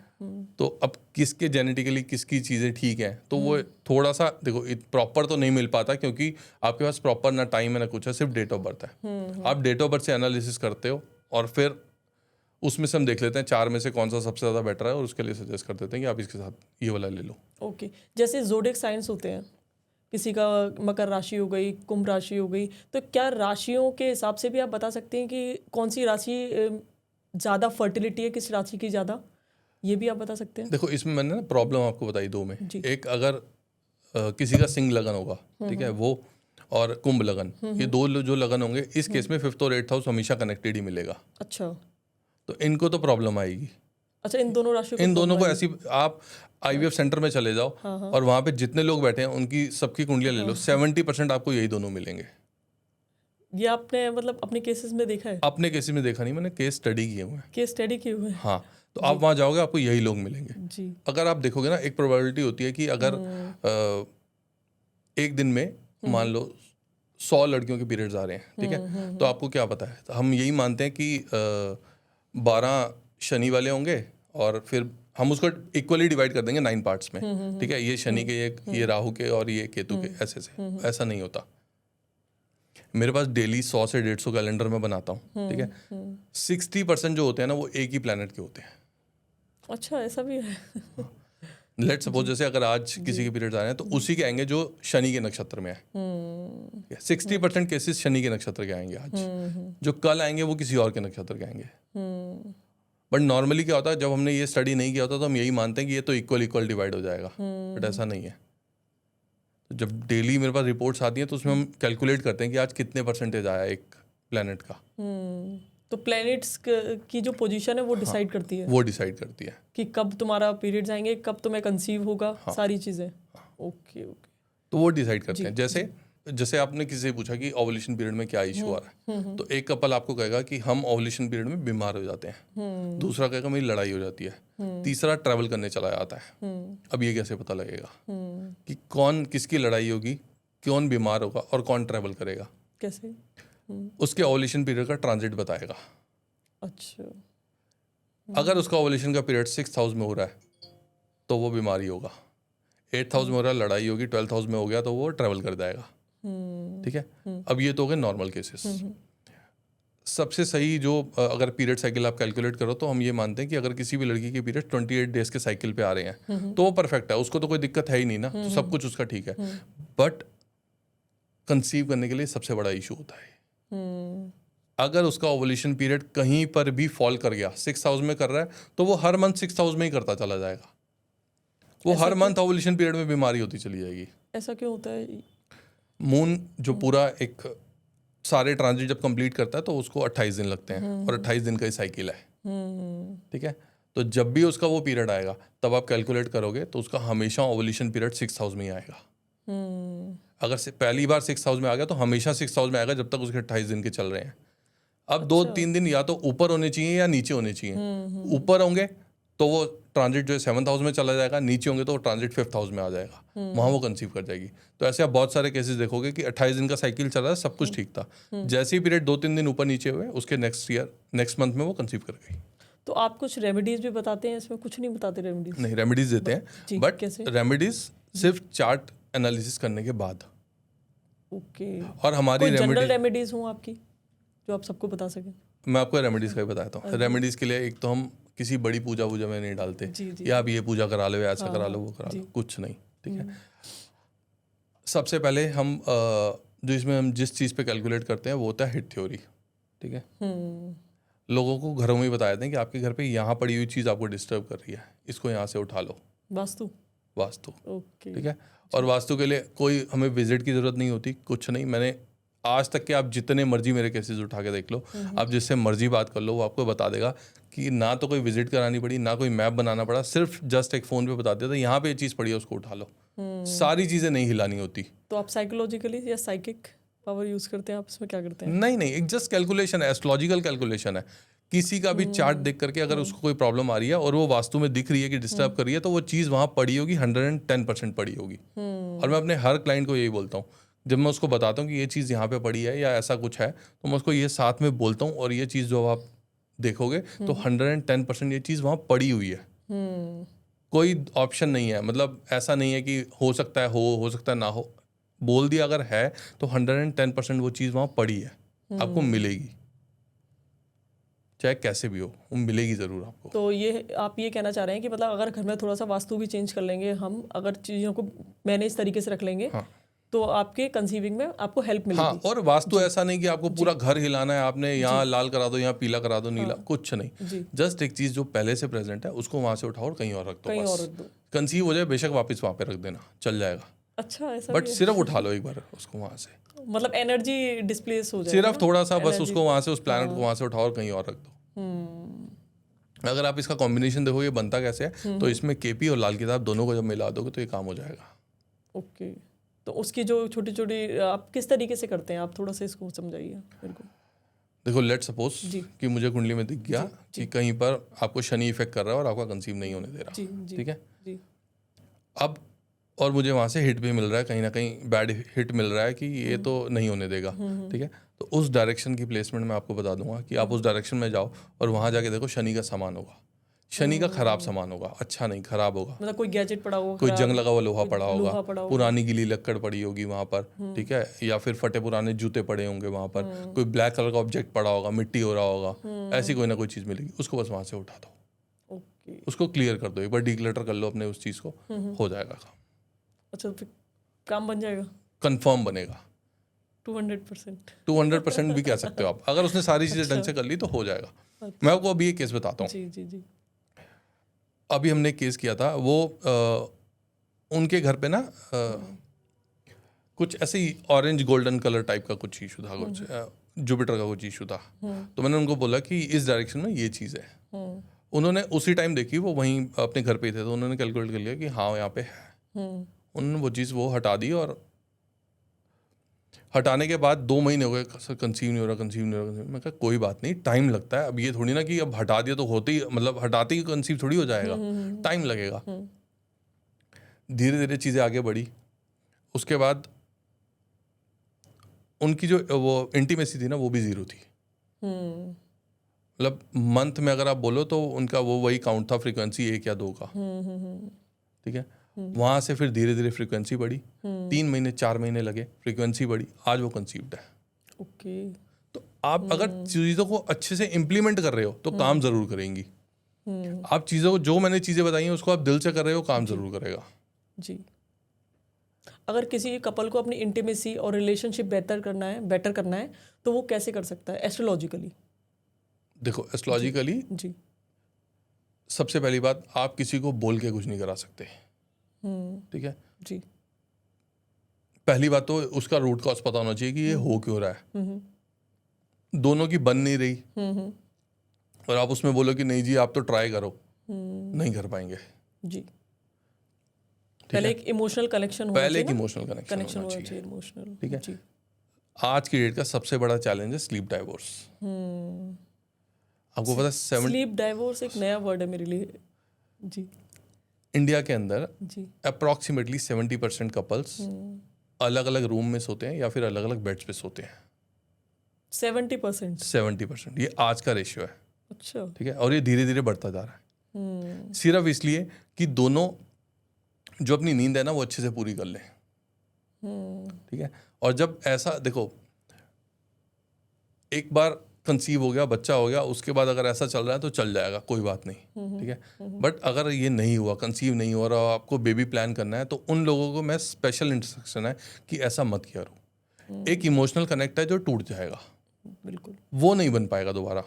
तो अब किसके जेनेटिकली किसकी चीज़ें ठीक हैं, तो वो थोड़ा सा देखो प्रॉपर तो नहीं मिल पाता, क्योंकि आपके पास प्रॉपर ना टाइम है ना कुछ है, सिर्फ डेट ऑफ बर्थ है। आप डेट ऑफ बर्थ से एनालिसिस करते हो और फिर उसमें से हम देख लेते हैं 4 में से कौन सा सबसे ज़्यादा बेटर है, और उसके लिए सजेस्ट कर देते हैं कि आप इसके साथ ये वाला ले लो। ओके। जैसे ज़ोडिएक साइंस होते हैं, किसी का मकर राशि हो गई, कुंभ राशि हो गई, तो क्या राशियों के हिसाब से भी आप बता सकते हैं कि कौन सी राशि ज़्यादा फर्टिलिटी है, किस राशि की ज़्यादा, ये भी आप बता सकते हैं? देखो, इसमें मैंने ना प्रॉब्लम आपको बताई 2 में। एक, अगर किसी का सिंह लगन होगा, ठीक है, वो और कुंभ लगन, ये 2 जो लगन होंगे, इस केस में 5th और 8th हाउस हमेशा कनेक्टेड ही मिलेगा। अच्छा। तो इनको तो प्रॉब्लम आएगी। अच्छा, इन दोनों राशियों इन दोनों को ऐसी, आप आईवीएफ सेंटर में चले जाओ और वहाँ पे जितने लोग बैठे हैं उनकी सबकी कुंडलियाँ ले लो, 70% आपको यही दोनों मिलेंगे। ये आपने मतलब अपने केसेस में देखा है? अपने केसेस में देखा नहीं, मैंने केस स्टडी किए हुए हैं। केस स्टडी किए हुए हैं? हाँ, तो आप वहाँ जाओगे आपको यही लोग मिलेंगे जी। अगर आप देखोगे ना, एक प्रोबेबिलिटी होती है कि अगर एक दिन में मान लो 100 लड़कियों के पीरियड्स आ रहे हैं, ठीक है, तो आपको क्या पता है, तो हम यही मानते हैं कि 12 शनि वाले होंगे और फिर हम उसको इक्वली डिवाइड कर देंगे 9 पार्ट्स में, ठीक है। ये शनि के, ये राहु के और ये केतु के, ऐसे से। ऐसा नहीं होता। मेरे पास डेली 100 से 150 कैलेंडर में बनाता हूँ, ठीक है। 60% जो होते हैं ना वो एक ही प्लेनेट के होते हैं। अच्छा, ऐसा भी है? लेट्स सपोज जैसे अगर आज किसी के पीरियड्स आ रहे हैं तो उसी के आएंगे जो शनि के नक्षत्र में है। 60% केसेस शनि के नक्षत्र के आएंगे आज, जो कल आएंगे वो किसी और के नक्षत्र के आएंगे। बट नॉर्मली क्या होता है, जब हमने ये स्टडी नहीं किया होता तो हम यही मानते हैं कि ये तो इक्वल डिवाइड हो जाएगा, बट ऐसा नहीं है। तो जब डेली मेरे पास रिपोर्ट्स आती हैं तो उसमें हम कैलकुलेट करते हैं कि आज कितने परसेंटेज आया एक प्लैनेट का। तो प्लैनेट्स की जो पोजीशन है वो डिसाइड करती है? वो डिसाइड करती है कि कब तुम्हारा पीरियड्स आएंगे, कब तुम्हें कंसीव होगा, सारी चीज़ें। Okay okay. तो वो डिसाइड करते हैं। जैसे आपने किसी से पूछा कि ओवुलेशन पीरियड में क्या इशू आ रहा है, तो एक कपल आपको कहेगा कि हम ओवुलेशन पीरियड में बीमार हो जाते हैं, दूसरा कहेगा मेरी लड़ाई हो जाती है, तीसरा ट्रैवल करने चला जाता है। अब ये कैसे पता लगेगा कि कौन किसकी लड़ाई होगी, कौन बीमार होगा और कौन ट्रैवल करेगा? कैसे? उसके ओवुलेशन पीरियड का ट्रांजिट बताएगा। अच्छा। अगर उसका ओवुलेशन का पीरियड 6th हाउस में हो रहा है तो वो बीमारी होगा, 8th हाउस में हो रहा है लड़ाई होगी, 12th हाउस में हो गया तो वो ट्रैवल कर जाएगा, ठीक है। अब ये तो हो गए नॉर्मल केसेस। सबसे सही जो अगर पीरियड साइकिल आप कैलकुलेट करो तो हम ये मानते हैं कि अगर किसी भी लड़की के पीरियड 28 डेज के साइकिल पे आ रहे हैं तो वो परफेक्ट है, उसको तो कोई दिक्कत है ही नहीं ना, तो सब कुछ उसका ठीक है। बट कंसीव करने के लिए सबसे बड़ा इशू होता है, अगर उसका ओवुलेशन पीरियड कहीं पर भी फॉल कर गया, 6th हाउस में कर रहा है तो वो हर मंथ 6th हाउस में ही करता चला जाएगा, वो हर मंथ ओवुलेशन पीरियड में बीमारी होती चली जाएगी। ऐसा क्यों होता है? मून जो पूरा एक सारे ट्रांजिट जब कंप्लीट करता है तो उसको 28 दिन लगते हैं, और 28 दिन का ही साइकिल है, ठीक है। तो जब भी उसका वो पीरियड आएगा तब आप कैलकुलेट करोगे तो उसका हमेशा ओवुलेशन पीरियड 6th हाउस में ही आएगा। अगर पहली बार 6th हाउस में आ गया तो हमेशा 6th हाउस में आएगा जब तक उसके 28 दिन के चल रहे हैं। अब 2-3 दिन या तो ऊपर होने चाहिए या नीचे होने चाहिए। ऊपर होंगे तो वो ट्रांजिट जो है 7th हाउस में चला जाएगा, नीचे होंगे तो वो ट्रांजिट 5th हाउस में आ जाएगा, वहाँ वो कंसीव कर जाएगी। तो ऐसे आप बहुत सारे केसेस देखोगे कि 28 दिन का साइकिल चल रहा है, सब कुछ ठीक था, जैसे ही पीरियड 2-3 दिन ऊपर नीचे हुए उसके नेक्स्ट मंथ में वो कंसीव कर गई। तो आप कुछ रेमेडीज भी बताते हैं इसमें? कुछ नहीं बताते रेमेडीज? नहीं, रेमेडीज देते हैं, बट रेमेडीज सिर्फ चार्ट एनालिसिस करने के बाद। ओके। और हमारी कोई जनरल रेमेडी, रेमेडीज हूँ आपकी जो आप सबको बता सकें? मैं आपको रेमेडीज का ही बताता हूँ। रेमेडीज के लिए एक तो हम किसी बड़ी पूजा वूजा में नहीं डालते, जी जी। या आप ये पूजा करा लो या ऐसा हाँ, करा लो वो करा जी। लो, कुछ नहीं, ठीक है। सबसे पहले हम जो इसमें हम जिस चीज़ पे कैलकुलेट करते हैं वो होता है हिट थ्योरी, ठीक है। लोगों को घरों में ही बताया था कि आपके घर पे यहाँ पड़ी हुई चीज़ आपको डिस्टर्ब कर रही है, इसको यहाँ से उठा लो। वास्तु। वास्तु, ओके। ठीक है। और वास्तु के लिए कोई हमें विजिट की ज़रूरत नहीं होती, कुछ नहीं। मैंने आज तक के आप जितने मर्जी मेरे केसेस उठा के देख लो, आप जिससे मर्जी बात कर लो, वो आपको बता देगा कि ना तो कोई विजिट करानी पड़ी, ना कोई मैप बनाना पड़ा, सिर्फ जस्ट एक फ़ोन पे बता देता यहाँ पे ये चीज़ पड़ी है उसको उठा लो। सारी चीज़ें नहीं हिलानी होती। तो आप साइकोलॉजिकली या साइकिक पावर यूज़ करते हैं? आप इसमें क्या करते हैं? नहीं नहीं, एक जस्ट कैलकुलेशन है, एस्ट्रोलॉजिकल कैलकुलेशन है। किसी का भी चार्ट देख करके अगर उसको कोई प्रॉब्लम आ रही है और वो वास्तु में दिख रही है कि डिस्टर्ब कर रही है, तो वो चीज़ वहाँ पड़ी होगी, 110% पड़ी होगी। और मैं अपने हर क्लाइंट को यही बोलता हूँ, जब मैं उसको बताता हूँ कि ये चीज़ यहाँ पे पड़ी है या ऐसा कुछ है, तो मैं उसको ये साथ में बोलता हूँ, और ये चीज़ जो आप देखोगे तो 110% ये चीज़ वहाँ पड़ी हुई है। कोई ऑप्शन नहीं है, मतलब ऐसा नहीं है कि हो सकता है हो सकता है ना हो। बोल दिया अगर है तो 110% वो चीज़ वहाँ पड़ी है, आपको मिलेगी, चाहे कैसे भी हो, वो मिलेगी ज़रूर आपको। तो ये आप ये कहना चाह रहे हैं कि मतलब अगर घर में थोड़ा सा वास्तु भी चेंज कर लेंगे हम, अगर चीज़ों को मैनेज तरीके से रख लेंगे, हाँ, तो आपके कंसीविंग में आपको हेल्प मिलेगी। हाँ। और वास्तु ऐसा नहीं कि आपको पूरा घर हिलाना है, आपने यहाँ लाल करा दो, यहाँ पीला करा दो, नीला, कुछ नहीं। जी। जस्ट एक चीज़ जो पहले से प्रेजेंट है उसको वहाँ से उठाओ और कहीं और रख दो, कहीं बस। और रख दो। कंसीव हो जाए बेशक वापस वहाँ पे रख देना, चल जाएगा, अच्छा, ऐसा बट भी है? सिर्फ उठा लो एक बार उसको वहाँ से, मतलब एनर्जी डिस्प्लेस हो जाएगा सिर्फ थोड़ा सा, बस Energy- उसको वहाँ से, उस प्लैनेट को वहाँ से उठाओ और कहीं और रख दो। अगर आप इसका कॉम्बिनेशन देखो ये बनता कैसे है, तो इसमें केपी और लाल किताब दोनों को जब मिला दोगे तो ये काम हो जाएगा। ओके। तो उसकी जो छोटी छोटी आप किस तरीके से करते हैं, आप थोड़ा सा इसको समझाइए मेरे को। देखो, लेट सपोज जी। कि मुझे कुंडली में दिख गया कि कहीं पर आपको शनि इफेक्ट कर रहा है और आपका कंसीव नहीं होने दे रहा, जी जी ठीक है। जी। अब और मुझे वहाँ से हिट भी मिल रहा है, कहीं ना कहीं बैड हिट मिल रहा है कि ये तो नहीं होने देगा, ठीक है। तो उस डायरेक्शन की प्लेसमेंट मैं आपको बता दूंगा कि आप उस डायरेक्शन में जाओ और वहाँ जाके देखो शनि का सामान होगा, शनि का खराब सामान होगा, अच्छा नहीं खराब होगा। मतलब कोई गैजेट पड़ा होगा, कोई जंग लगा हुआ लोहा पड़ा लोहा होगा, पड़ा होगा। पुरानी गीली लक्कड़ पड़ी होगी वहाँ पर, ठीक है, या फिर फटे पुराने जूते पड़े होंगे वहाँ पर, कोई ब्लैक कलर का ऑब्जेक्ट पड़ा होगा, मिट्टी हो रहा होगा, ऐसी कोई ना कोई चीज़ मिलेगी, उसको बस वहाँ से उठा दो, ओके। उसको क्लियर कर दो, एक बार डिक्लटर कर लो अपने उस चीज़ को, हो जाएगा काम। अच्छा, फिर काम बन जाएगा कंफर्म बनेगा 200%। 200% भी कह सकते हो आप, अगर उसने सारी चीज़ें ढंग से कर ली तो हो जाएगा। मैं आपको अभी एक केस बताता हूँ। जी जी जी। अभी हमने एक केस किया था, वो उनके घर पे ना कुछ ऐसे ही ऑरेंज गोल्डन कलर टाइप का कुछ इशू था, कुछ जुपिटर का कुछ इशू था। तो मैंने उनको बोला कि इस डायरेक्शन में ये चीज़ है। उन्होंने उसी टाइम देखी, वो वहीं अपने घर पे ही थे, तो उन्होंने कैलकुलेट कर लिया कि हाँ यहाँ पे है। उन्होंने वो चीज़ वो हटा दी, और हटाने के बाद 2 महीने हो गए, कंसीव नहीं हो रहा, कंसीव नहीं हो रहा। मैं कहा कोई बात नहीं, टाइम लगता है, अब ये थोड़ी ना कि अब हटा दिया तो होते ही, मतलब हटाते ही कंसीव थोड़ी हो जाएगा, टाइम लगेगा। धीरे धीरे चीज़ें आगे बढ़ी। उसके बाद उनकी जो वो इंटीमेसी थी ना, वो भी ज़ीरो थी। मतलब मंथ में अगर आप बोलो तो उनका वो वही काउंट था, फ्रीक्वेंसी 1 या 2 का, ठीक है। वहाँ से फिर धीरे धीरे फ्रीक्वेंसी बढ़ी, 3 महीने 4 महीने लगे, फ्रीक्वेंसी बढ़ी, आज वो कंसीव्ड है। ओके। तो आप अगर चीज़ों को अच्छे से इम्प्लीमेंट कर रहे हो तो काम ज़रूर करेंगी। आप चीज़ों को, जो मैंने चीज़ें बताई हैं उसको आप दिल से कर रहे हो, काम ज़रूर करेगा जी। अगर किसी कपल को अपनी इंटीमेसी और रिलेशनशिप बेटर करना है तो वो कैसे कर सकता है एस्ट्रोलॉजिकली? देखो, एस्ट्रोलॉजिकली जी सबसे पहली बात, आप किसी को बोल के कुछ नहीं करा सकते, ठीक है। जी। पहली बात तो उसका रूट कॉज पता होना चाहिए कि ये हो क्यों रहा है। दोनों की बन नहीं रही और आप उसमें बोलो कि नहीं जी आप तो ट्राई करो, नहीं कर पाएंगे जी। पहले एक इमोशनल कनेक्शन होना पहले चाहिए, एक इमोशनल कनेक्शन होना चाहिए, इमोशनल, ठीक है। जी। आज की डेट का सबसे बड़ा चैलेंज है स्लीप डाइवोर्स। आपको पता है स्लीप डाइवोर्स एक नया वर्ड है मेरे लिए। जी इंडिया के अंदर जी। अप्रॉक्सीमेटली 70% कपल्स अलग अलग रूम में सोते हैं या फिर अलग अलग बेड्स पे सोते हैं। 70%? 70%, ये आज का रेशियो है, अच्छा। ठीक है। और ये धीरे धीरे बढ़ता जा रहा है, सिर्फ इसलिए कि दोनों जो अपनी नींद है ना वो अच्छे से पूरी कर लें, ठीक है। और जब ऐसा देखो, एक बार कंसीव हो गया, बच्चा हो गया, उसके बाद अगर ऐसा चल रहा है तो चल जाएगा, कोई बात नहीं, ठीक है। बट अगर ये नहीं हुआ, कंसीव नहीं हुआ और आपको बेबी प्लान करना है, तो उन लोगों को मैं स्पेशल इंस्ट्रक्शन है कि ऐसा मत किया करो। एक इमोशनल कनेक्ट है जो टूट जाएगा, बिल्कुल, वो नहीं बन पाएगा दोबारा,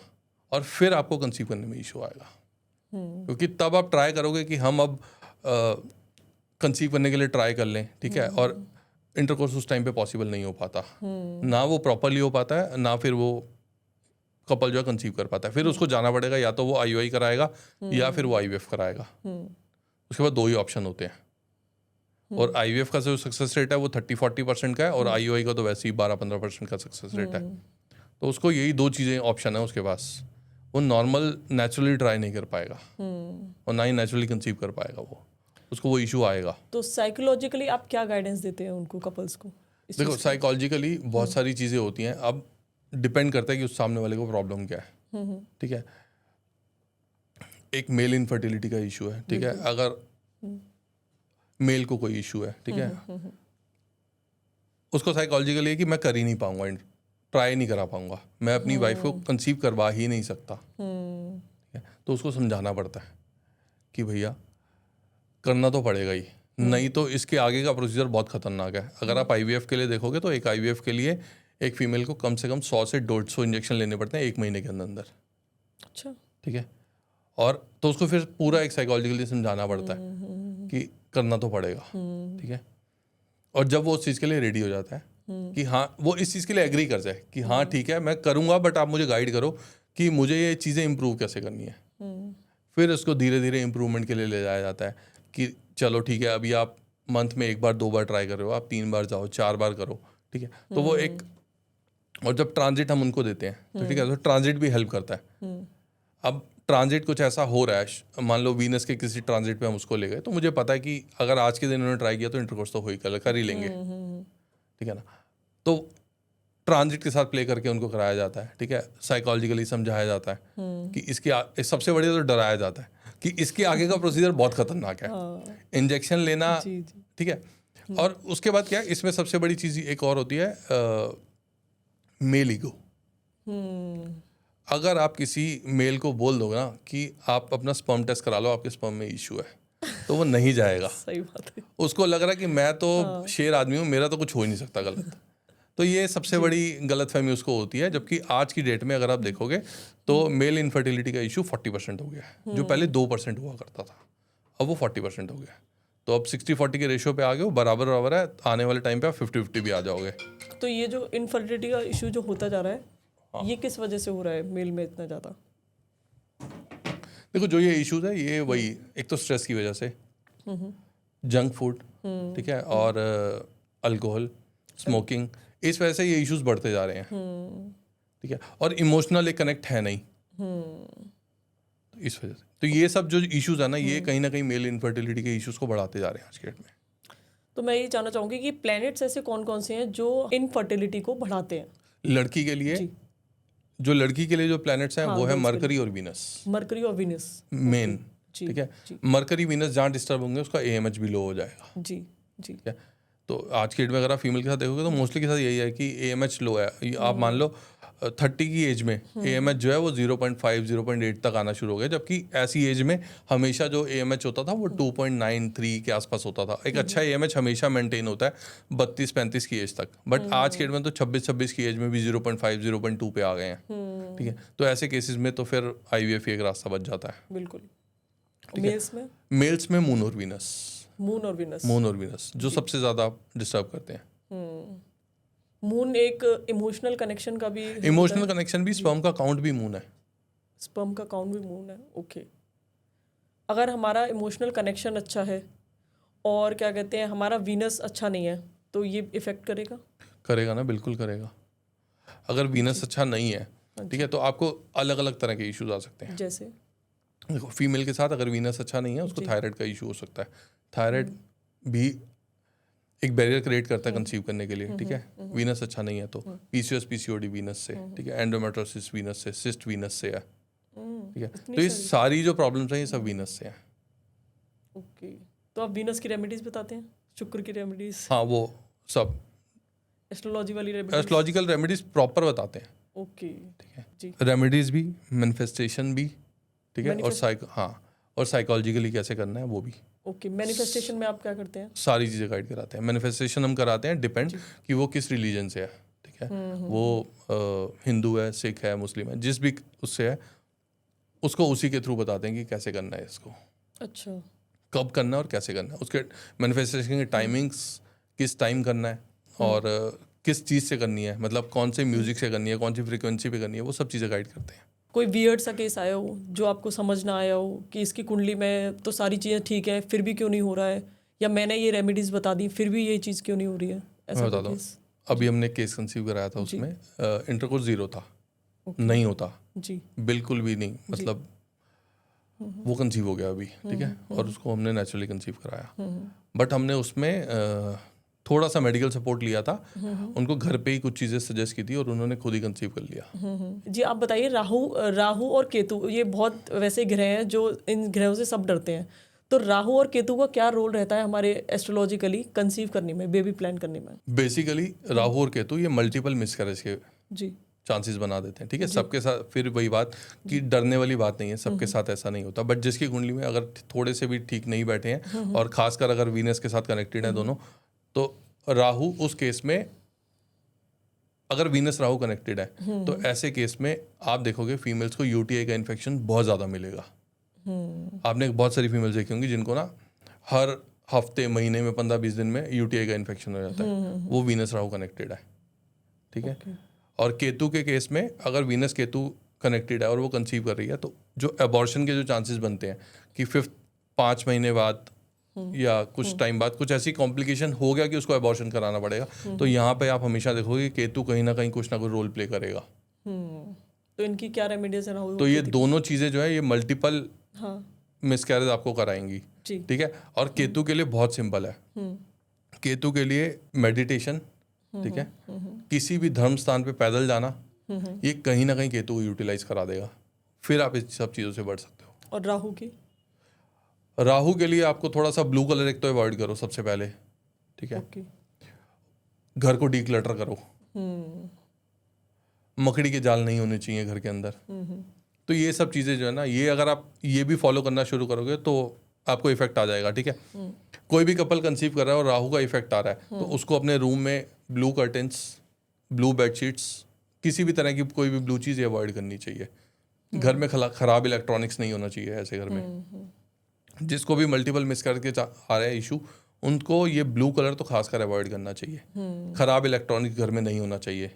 और फिर आपको कंसीव करने में इशू आएगा। क्योंकि तब आप ट्राई करोगे कि हम अब कंसीव करने के लिए ट्राई कर लें, ठीक है, और इंटरकोर्स उस टाइम पे पॉसिबल नहीं हो पाता, ना वो प्रॉपरली हो पाता है, ना फिर वो कपल जो है कंसीव कर पाता है। फिर उसको जाना पड़ेगा, या तो वो आईयूआई कराएगा या फिर वो आईवीएफ कराएगा। उसके बाद 2 ही ऑप्शन होते हैं। और आईवीएफ का जो सक्सेस रेट है वो 30-40% का है, और आईयूआई का तो वैसे ही 12-15% का सक्सेस रेट है। तो उसको यही 2 चीज़ें ऑप्शन है उसके पास। वो नॉर्मल नेचुरली ट्राई नहीं कर पाएगा, और ना ही नेचुरली कंसीव कर पाएगा, वो उसको वो इशू आएगा। तो साइकोलॉजिकली आप क्या गाइडेंस देते हैं उनको, कपल्स को? देखो, साइकोलॉजिकली बहुत सारी चीज़ें होती हैं। अब डिपेंड करता है कि उस सामने वाले को प्रॉब्लम क्या है, ठीक है। एक मेल इनफर्टिलिटी का इशू है, ठीक है। अगर मेल को कोई इशू है, ठीक है, उसको साइकोलॉजिकली है कि मैं कर ही नहीं पाऊंगा, ट्राई नहीं करा पाऊंगा, मैं अपनी वाइफ को कंसीव करवा ही नहीं सकता, ठीक है। तो उसको समझाना पड़ता है कि भैया करना तो पड़ेगा ही, नहीं तो इसके आगे का प्रोसीजर बहुत खतरनाक है। अगर आप आईवीएफ के लिए देखोगे तो एक आईवीएफ के लिए एक फीमेल को कम से कम 100 से 150 इंजेक्शन लेने पड़ते हैं 1 महीने के अंदर। अच्छा, ठीक है। और तो उसको फिर पूरा एक साइकोलॉजिकली समझाना पड़ता है कि करना तो पड़ेगा, ठीक है। और जब वो उस चीज़ के लिए रेडी हो जाता है कि हाँ, वो इस चीज़ के लिए एग्री कर जाए कि हाँ ठीक है मैं करूँगा, बट आप मुझे गाइड करो कि मुझे ये चीज़ें इम्प्रूव कैसे करनी है। फिर उसको धीरे धीरे इम्प्रूवमेंट के लिए ले जाया जाता है कि चलो ठीक है, अभी आप मंथ में 1 बार 2 बार ट्राई कर रहे हो, आप 3 बार जाओ, 4 बार करो, ठीक है। तो वो एक, और जब ट्रांजिट हम उनको देते हैं तो ठीक है, तो ट्रांजिट भी हेल्प करता है। अब ट्रांजिट कुछ ऐसा हो रहा है, मान लो वीनस के किसी ट्रांजिट पे हम उसको ले गए, तो मुझे पता है कि अगर आज के दिन उन्होंने ट्राई किया तो इंटरकोर्स तो हो ही कर ही लेंगे, ठीक है ना। तो ट्रांजिट के साथ प्ले करके उनको कराया जाता है, ठीक है। साइकोलॉजिकली समझाया जाता है कि इसके सबसे बढ़िया तो डराया जाता है कि इसके आगे का प्रोसीजर बहुत खतरनाक है, इंजेक्शन लेना, ठीक है। और उसके बाद क्या है, इसमें सबसे बड़ी चीज़ एक और होती है, मेल ईगो। अगर आप किसी मेल को बोल दोगे ना कि आप अपना स्पर्म टेस्ट करा लो, आपके स्पर्म में इशू है, तो वो नहीं जाएगा। सही बात है। उसको लग रहा है कि मैं तो शेर आदमी हूँ, मेरा तो कुछ हो ही नहीं सकता गलत। तो ये सबसे बड़ी गलतफहमी उसको होती है। जबकि आज की डेट में अगर आप देखोगे तो मेल इनफर्टिलिटी का इशू 40% हो गया है, जो पहले 2% हुआ करता था, अब वो 40% हो गया। तो अब 60-40 के रेशियो पे आ गए, वो बराबर बराबर है। आने वाले टाइम पे आप 50-50 भी आ जाओगे। तो ये जो इनफर्टिलिटी का इशू जो होता जा रहा है, ये किस वजह से हो रहा है मेल में इतना ज़्यादा? देखो, जो ये इश्यूज है ये वही, एक तो स्ट्रेस की वजह से, जंक फूड, ठीक है, और अल्कोहल, स्मोकिंग, इस वजह से ये इश्यूज बढ़ते जा रहे हैं, ठीक है। और इमोशनल एक कनेक्ट है नहीं, इस वजह से। तो ये सब जो इश्यूज है ना, ये कहीं ना कहीं मेल इनफर्टिलिटी के इश्यूज को बढ़ाते जा रहे हैं आज के डेट में। तो मैं ये जानना चाहूँगी कि प्लैनेट्स ऐसे कौन कौन से हैं जो इनफर्टिलिटी को बढ़ाते हैं? लड़की के लिए, जो लड़की के लिए जो प्लैनेट्स हैं वो है मरकरी और वीनस। मरकरी और वीनस मेन, ठीक है। मरकरी वीनस जहाँ डिस्टर्ब होंगे उसका AMH भी लो हो जाएगा। जी जी। ठीक है। तो आज के डेट में अगर आप फीमेल के साथ देखोगे तो मोस्टली के साथ यही है कि AMH लो है। आप मान लो 30 की एज में AMH जो है वो 0.5-0.8 तक आना शुरू हो गया, जबकि ऐसी एज में हमेशा जो AMH होता था वो 2.93 के आसपास होता था। एक अच्छा AMH हमेशा मेंटेन होता है 32-35 की एज तक, बट आज के डेट में तो 26-26 की एज में भी 0.5-0.2 पे आ गए हैं, ठीक है। तो ऐसे केसेस में तो फिर IVF एक रास्ता बच जाता है। बिल्कुल। मेल्स में मून और वीनस जो सबसे ज़्यादा डिस्टर्ब करते हैं। मून एक इमोशनल कनेक्शन का भी, इमोशनल कनेक्शन भी, स्पर्म का काउंट भी मून है। स्पर्म का काउंट भी मून है, ओके। अगर हमारा इमोशनल कनेक्शन अच्छा है और क्या कहते हैं हमारा वीनस अच्छा नहीं है, तो ये इफेक्ट करेगा ना? बिल्कुल करेगा। अगर वीनस अच्छा नहीं है, ठीक है, तो आपको अलग अलग तरह के इश्यूज आ सकते हैं। जैसे देखो, फीमेल के साथ अगर वीनस अच्छा नहीं है, उसको थायराइड का इशू हो सकता है। थायराइड भी एक बैरियर क्रिएट करता है कंसीव करने के लिए, ठीक है। वीनस अच्छा नहीं है तो PCOS PCOD वीनस से, ठीक है, एंडोमेट्रोसिस वीनस से, सिस्ट वीनस से है, ठीक है। तो ये सारी जो प्रॉब्लम्स हैं ये सब वीनस से हैं। ओके। तो आप वीनस की रेमेडीज बताते हैं, शुक्र की रेमेडीज, हाँ वो सब एस्ट्रोलॉजी वाली रेमेडीज? एस्ट्रोलॉजिकल रेमेडीज प्रॉपर बताते हैं। ओके, ठीक है जी। रेमेडीज भी, मैनिफेस्टेशन भी, ठीक है, और और साइकोलॉजिकली कैसे करना है वो भी। ओके, मैनिफेस्टेशन में आप क्या करते हैं? सारी चीज़ें गाइड कराते हैं। मैनिफेस्टेशन हम कराते हैं डिपेंड कि वो किस रिलीजन से है, ठीक है, वो हिंदू है, सिख है, मुस्लिम है, जिस भी उससे है उसको उसी के थ्रू बताते हैं कि कैसे करना है इसको, अच्छा, कब करना है और कैसे करना है। उसके मैनिफेस्टेशन के टाइमिंग्स, किस टाइम करना है और किस चीज़ से करनी है, मतलब कौन से म्यूजिक से करनी है, कौन सी फ्रीक्वेंसी पे करनी है, वो सब चीज़ें गाइड करते हैं। कोई वियर्ड सा केस आया हो जो आपको समझ ना आया हो कि इसकी कुंडली में तो सारी चीज़ें ठीक है फिर भी क्यों नहीं हो रहा है, या मैंने ये रेमेडीज बता दी फिर भी ये चीज़ क्यों नहीं हो रही है, ऐसा मैं कोई बताता हूँ, केस? अभी हमने केस कंसीव कराया था, उसमें इंटरकोर्स 0 था, नहीं होता जी बिल्कुल भी नहीं, मतलब वो कंसीव हो गया अभी, ठीक है, और उसको हमने नेचुरली कंसीव कराया। बट हमने उसमें थोड़ा सा मेडिकल सपोर्ट लिया था, उनको घर पे ही कुछ चीज़ें सजेस्ट की थी और उन्होंने खुद ही कंसीव कर लिया। जी, आप बताइए, राहु और केतु ये बहुत वैसे ग्रह हैं जो इन ग्रहों से सब डरते हैं, तो राहु और केतु का क्या रोल रहता है हमारे एस्ट्रोलॉजिकली कंसीव करने में, बेबी प्लान करने में? बेसिकली राहु और केतु ये मल्टीपल मिसकैरेज के जी चांसेस बना देते हैं, ठीक है। सबके साथ फिर वही बात कि डरने वाली बात नहीं है, सबके साथ ऐसा नहीं होता, बट जिसकी कुंडली में अगर थोड़े से भी ठीक नहीं बैठे हैं और खासकर अगर वीनस के साथ कनेक्टेड है दोनों, तो राहु उस केस में, अगर वीनस राहु कनेक्टेड है तो ऐसे केस में आप देखोगे फीमेल्स को यूटीआई का इन्फेक्शन बहुत ज़्यादा मिलेगा। आपने बहुत सारी फीमेल्स देखी होंगी जिनको ना हर हफ्ते, महीने में, 15-20 दिन में यूटीआई का इन्फेक्शन हो जाता है, वो वीनस राहु कनेक्टेड है, ठीक है। और केतु के केस में अगर वीनस केतु कनेक्टेड है और वो कंसीव कर रही है, तो जो एबॉर्शन के जो चांसेस बनते हैं कि 5 महीने बाद या कुछ टाइम बाद कुछ ऐसी कॉम्प्लिकेशन हो गया कि उसको एबॉर्शन कराना पड़ेगा, तो यहाँ पे आप हमेशा देखोगे केतु कहीं ना कहीं कुछ ना कुछ रोल प्ले करेगा। तो इनकी क्या रेमेडीज है राहु? तो ये दोनों चीज़ें जो है ये मल्टीपल हाँ मिसकैरेज आपको कराएंगी, जी, ठीक है। और केतु के लिए बहुत सिंपल है, केतु के लिए मेडिटेशन, ठीक है, किसी भी धर्म स्थान पे पैदल जाना, ये कहीं ना कहीं केतु को यूटिलाइज करा देगा, फिर आप इस सब चीज़ों से बढ़ सकते हो। और राहु की? राहु के लिए आपको थोड़ा सा ब्लू कलर एक तो अवॉइड करो सबसे पहले, ठीक है। ओके, घर को डीक्लटर करो, मकड़ी के जाल नहीं होने चाहिए घर के अंदर। तो ये सब चीज़ें जो है ना, ये अगर आप ये भी फॉलो करना शुरू करोगे तो आपको इफेक्ट आ जाएगा, ठीक है। कोई भी कपल कंसीव कर रहा है और राहु का इफेक्ट आ रहा है, तो उसको अपने रूम में ब्लू कर्टेंस, ब्लू बेडशीट्स, किसी भी तरह की कोई भी ब्लू चीज़ अवॉइड करनी चाहिए। घर में खराब इलेक्ट्रॉनिक्स नहीं होना चाहिए ऐसे घर में। जिसको भी मल्टीपल मिसकैरेज के आ रहा है इशू, उनको ये ब्लू कलर तो खासकर अवॉइड करना चाहिए। खराब इलेक्ट्रॉनिक्स घर में नहीं होना चाहिए,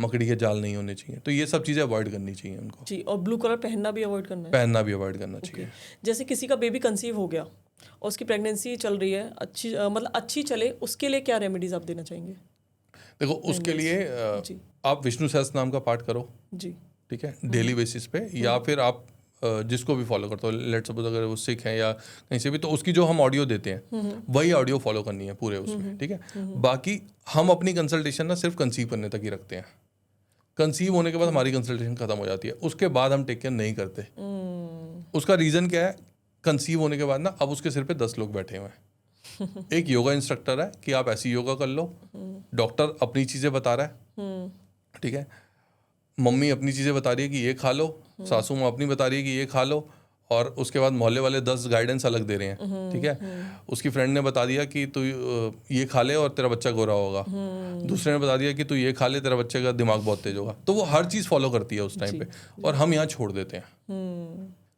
मकड़ी के जाल नहीं होने चाहिए, तो ये सब चीज़ें अवॉइड करनी चाहिए उनको जी। और ब्लू कलर पहनना भी अवॉइड करना है? पहनना भी अवॉइड करना चाहिए। जैसे किसी का बेबी कंसीव हो गया और उसकी प्रेगनेंसी चल रही है, अच्छी मतलब अच्छी चले, उसके लिए क्या रेमेडीज आप देना चाहेंगे? देखो उसके लिए जी आप विष्णु सहस्त्र नाम का पाठ करो, जी, ठीक है, डेली बेसिस पे, या फिर आप जिसको भी फॉलो करते हो, लेट सपोज अगर वो सिख है या कहीं से भी, तो उसकी जो हम ऑडियो देते हैं वही ऑडियो फॉलो करनी है पूरे उसमें, ठीक है। बाकी हम अपनी कंसल्टेशन ना सिर्फ कंसीव करने तक ही रखते हैं। कंसीव होने के बाद हमारी कंसल्टेशन खत्म हो जाती है, उसके बाद हम टेक केयर नहीं करते। उसका रीज़न क्या है? कंसीव होने के बाद ना अब उसके सिर पे 10 लोग बैठे हुए हैं। एक योगा इंस्ट्रक्टर है कि आप ऐसी योगा कर लो, डॉक्टर अपनी चीज़ें बता रहा है, ठीक है, मम्मी अपनी चीज़ें बता रही है कि ये खा लो, सासू माँ अपनी बता रही है कि ये खा लो, और उसके बाद मोहल्ले वाले 10 गाइडेंस अलग दे रहे हैं, ठीक है। उसकी फ्रेंड ने बता दिया कि तू ये खा ले और तेरा बच्चा गोरा होगा, दूसरे ने बता दिया कि तू ये खा ले, तेरा बच्चे का दिमाग बहुत तेज होगा। तो वो हर चीज़ फॉलो करती है उस टाइम पे, और हम यहाँ छोड़ देते हैं।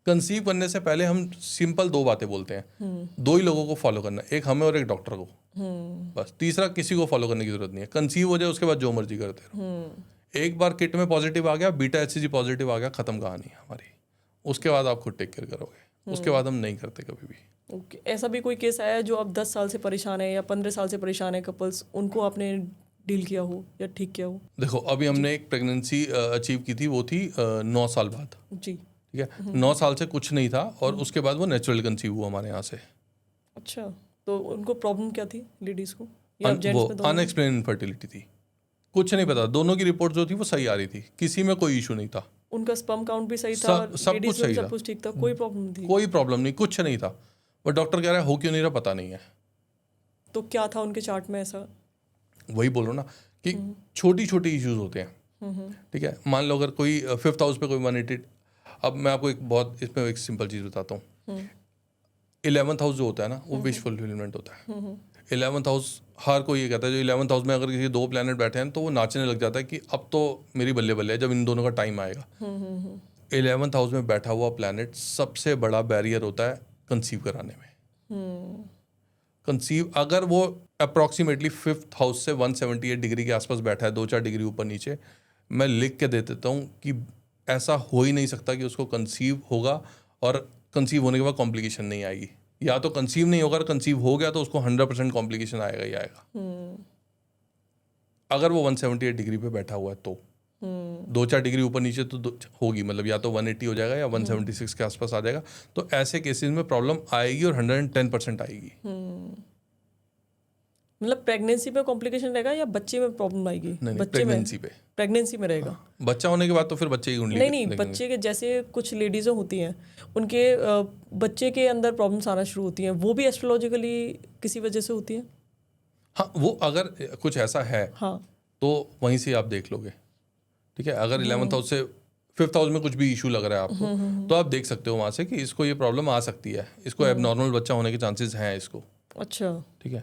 कंसीव करने से पहले हम सिंपल 2 बातें बोलते हैं, 2 ही लोगों को फॉलो करना, एक हमें और एक डॉक्टर को, बस। तीसरा किसी को फॉलो करने की जरूरत नहीं है। कंसीव हो जाए उसके बाद जो मर्जी करते रहो। एक बार किट में पॉजिटिव आ गया, बीटा HCG पॉजिटिव आ गया, खत्म कहानी है हमारी। उसके बाद आप खुद टेक केयर करोगे, उसके बाद हम नहीं करते कभी भी। ओके, ऐसा भी कोई केस आया है जो आप 10 साल से परेशान है या 15 साल से परेशान है कपल्स, उनको आपने डील किया हो या ठीक किया हो? देखो अभी हमने एक प्रेगनेंसी अचीव की थी, वो थी 9 साल बाद, जी, ठीक है। 9 साल से कुछ नहीं था और उसके बाद वो नेचुरल कंसीव हुआ हमारे यहाँ से। अच्छा, तो उनको प्रॉब्लम क्या थी लेडीज़ को या जेंट्स वो में दोनों? अनएक्सप्लेन इनफर्टिलिटी थी, कुछ नहीं पता। दोनों की रिपोर्ट जो थी वो सही आ रही थी, किसी में कोई इशू नहीं था। उनका स्पर्म काउंट भी सही था, सब कुछ सही था, सब कुछ ठीक था, कोई प्रॉब्लम नहीं थी? कोई प्रॉब्लम नहीं, कुछ नहीं था। बट डॉक्टर कह रहा है हो क्यों नहीं रहा पता नहीं है। तो क्या था उनके चार्ट में ऐसा? वही बोल रहा हूँ ना कि छोटी छोटी इश्यूज होते हैं, ठीक है। मान लो अगर कोई 5th हाउस पे कोई 180, अब मैं आपको एक बहुत इसमें एक सिंपल चीज़ बताता हूँ। 11th हाउस जो होता है ना वो विश फुलफिलमेंट होता है। 11th हाउस हर कोई ये कहता है, जो 11th हाउस में अगर किसी 2 प्लैनेट बैठे हैं तो वो नाचने लग जाता है कि अब तो मेरी बल्ले बल्ले है जब इन दोनों का टाइम आएगा। 11th हाउस में बैठा हुआ प्लैनेट सबसे बड़ा बैरियर होता है कंसीव कराने में। कंसीव अगर वो अप्रॉक्सीमेटली 5th हाउस से 178 डिग्री के आसपास बैठा है, 2-4 डिग्री ऊपर नीचे, मैं लिख के दे देता हूँ कि ऐसा हो ही नहीं सकता कि उसको कंसीव होगा और कंसीव होने के बाद कॉम्प्लिकेशन नहीं आएगी। या तो कंसीव नहीं होगा, कंसीव हो गया तो उसको 100% कॉम्प्लिकेशन आएगा ही आएगा। अगर वो 178 डिग्री पे बैठा हुआ है तो 2-4 डिग्री ऊपर नीचे तो होगी, मतलब या तो 180 हो जाएगा या 176 के आसपास आ जाएगा। तो ऐसे केसेस में प्रॉब्लम आएगी और 110% आएगी। मतलब प्रेगनेंसी पे कॉम्प्लिकेशन रहेगा या बच्चे में प्रॉब्लम आएगी? नहीं, बच्चे में, प्रेगनेंसी में रहेगा। बच्चा होने के बाद तो फिर बच्चे की कुंडली नहीं, बच्चे के जैसे कुछ लेडीज़ें होती हैं उनके बच्चे के अंदर प्रॉब्लम्स आना शुरू होती हैं, वो भी एस्ट्रोलॉजिकली किसी वजह से होती हैं? हाँ, वो अगर कुछ ऐसा है हाँ, तो वहीं से आप देख लोगे, ठीक है। अगर 11th हाउस से 5th हाउस में कुछ भी इशू लग रहा है आपको तो आप देख सकते हो वहाँ से कि इसको ये प्रॉब्लम आ सकती है, इसको एबनॉर्मल बच्चा होने के चांसेस हैं इसको। अच्छा, ठीक है।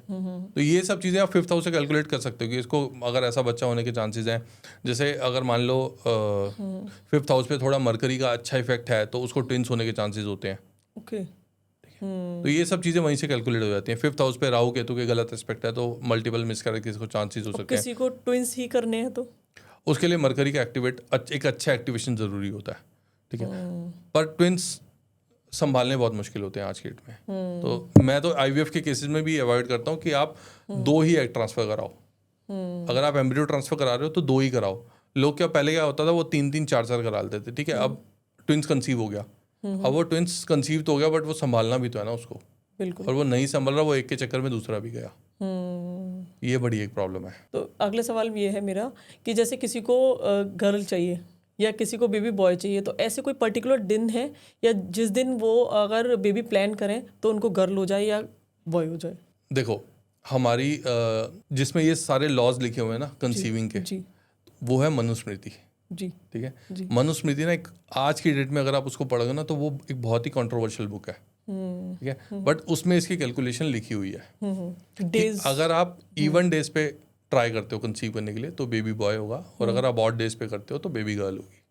तो ये सब चीज़ें आप 5th हाउस से कैलकुलेट कर सकते हो कि इसको अगर ऐसा बच्चा होने के चांसेस हैं। जैसे अगर मान लो 5th हाउस पे थोड़ा मरकरी का अच्छा इफेक्ट है तो उसको ट्विंस होने के चांसेस होते हैं। ओके। तो ये सब चीज़ें वहीं से कैलकुलेट हो जाती हैं। 5th हाउस पे राहु केतु के गलत एस्पेक्ट है तो मल्टीपल मिसकैरेज को चांसेस हो सकते हैं। किसी को ट्विंस ही करने हैं तो उसके लिए मरकरी का एक अच्छा एक्टिवेशन ज़रूरी होता है, ठीक है। पर ट्विंस संभालने बहुत मुश्किल होते हैं आज के डेट में। तो मैं तो IVF के केसेस में भी अवॉइड करता हूँ कि आप 2 ही एग ट्रांसफ़र कराओ। अगर आप एम्ब्रियो ट्रांसफ़र करा रहे हो तो 2 ही कराओ। लोग क्या पहले क्या होता था वो 3-3 4-4 करा लेते थे, ठीक है। अब ट्विंस कंसीव हो गया, अब वो ट्विंस कंसीव तो हो गया बट वो संभालना भी तो है ना उसको, बिल्कुल। और वो नहीं संभल रहा, वो एक के चक्कर में दूसरा भी गया। ये बड़ी एक प्रॉब्लम है। तो अगला सवाल ये है मेरा कि जैसे किसी को गर्ल चाहिए या किसी को बेबी बॉय चाहिए, तो ऐसे कोई पर्टिकुलर दिन है या जिस दिन वो अगर बेबी प्लान करें तो उनको गर्ल हो जाए या बॉय हो जाए? देखो, हमारी जिसमें ये सारे लॉज लिखे हुए हैं ना कंसीविंग के, जी वो है मनुस्मृति, जी ठीक है। जी। मनुस्मृति ना एक आज की डेट में अगर आप उसको पढ़ोगे ना तो वो एक बहुत ही कंट्रोवर्शियल बुक है, ठीक है। बट उसमें इसकी कैलकुलेशन लिखी हुई है डेज, अगर आप इवन डेज पे ट्राई करते हो कंसीव करने के लिए तो बेबी बॉय होगा, और अगर आप ऑड डेज पे करते हो तो बेबी गर्ल होगी।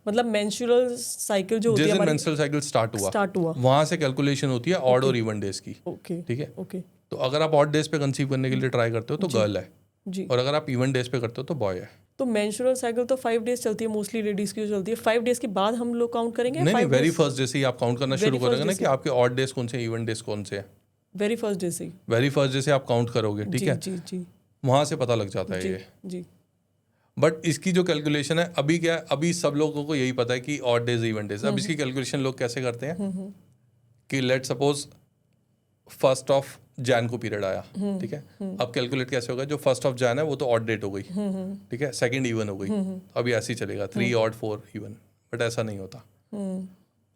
मतलब मेंस्ट्रुअल साइकिल जो होती है जैसे हमारी मेंस्ट्रुअल साइकिल स्टार्ट हुआ हुआ। वहां से कैलकुलेशन होती है ऑड और इवन डेज की, ओके ठीक है। ओके तो अगर आप ऑड डेज पे कंसीव करने के लिए ट्राई करते हो तो गर्ल है, जी। और अगर आप इवन डेज पे करते हो तो बॉय है। तो मेंस्ट्रुअल साइकिल तो 5 डेज चलती है मोस्टली लेडीज की, जो चलती है 5 डेज के बाद हम लोग काउंट करेंगे? नहीं, वेरी फर्स्ट डे से ही आप काउंट करना शुरू first करोगे ना day कि आपके ऑड डेज कौन से, इवन डेज कौन से हैं। वेरी फर्स्ट डे से ही? वेरी फर्स्ट डे से आप काउंट करोगे, ठीक जी है। जी जी वहां से पता लग जाता है जी ये। जी। बट इसकी जो कैलकुलेशन है अभी क्या है, अभी सब लोगों को यही पता है कि ऑड डेज इवन डेज। अब इसकी कैलकुलेशन लोग कैसे करते हैं कि let suppose 1st of Jain को पीरियड आया, ठीक है। अब कैलकुलेट कैसे होगा, जो 1st ऑफ जैन है वो तो ऑड डेट हो गई, ठीक है। 2nd इवन हो गई, अभी ऐसे ही चलेगा 3 ऑड 4 इवन। बट ऐसा नहीं होता,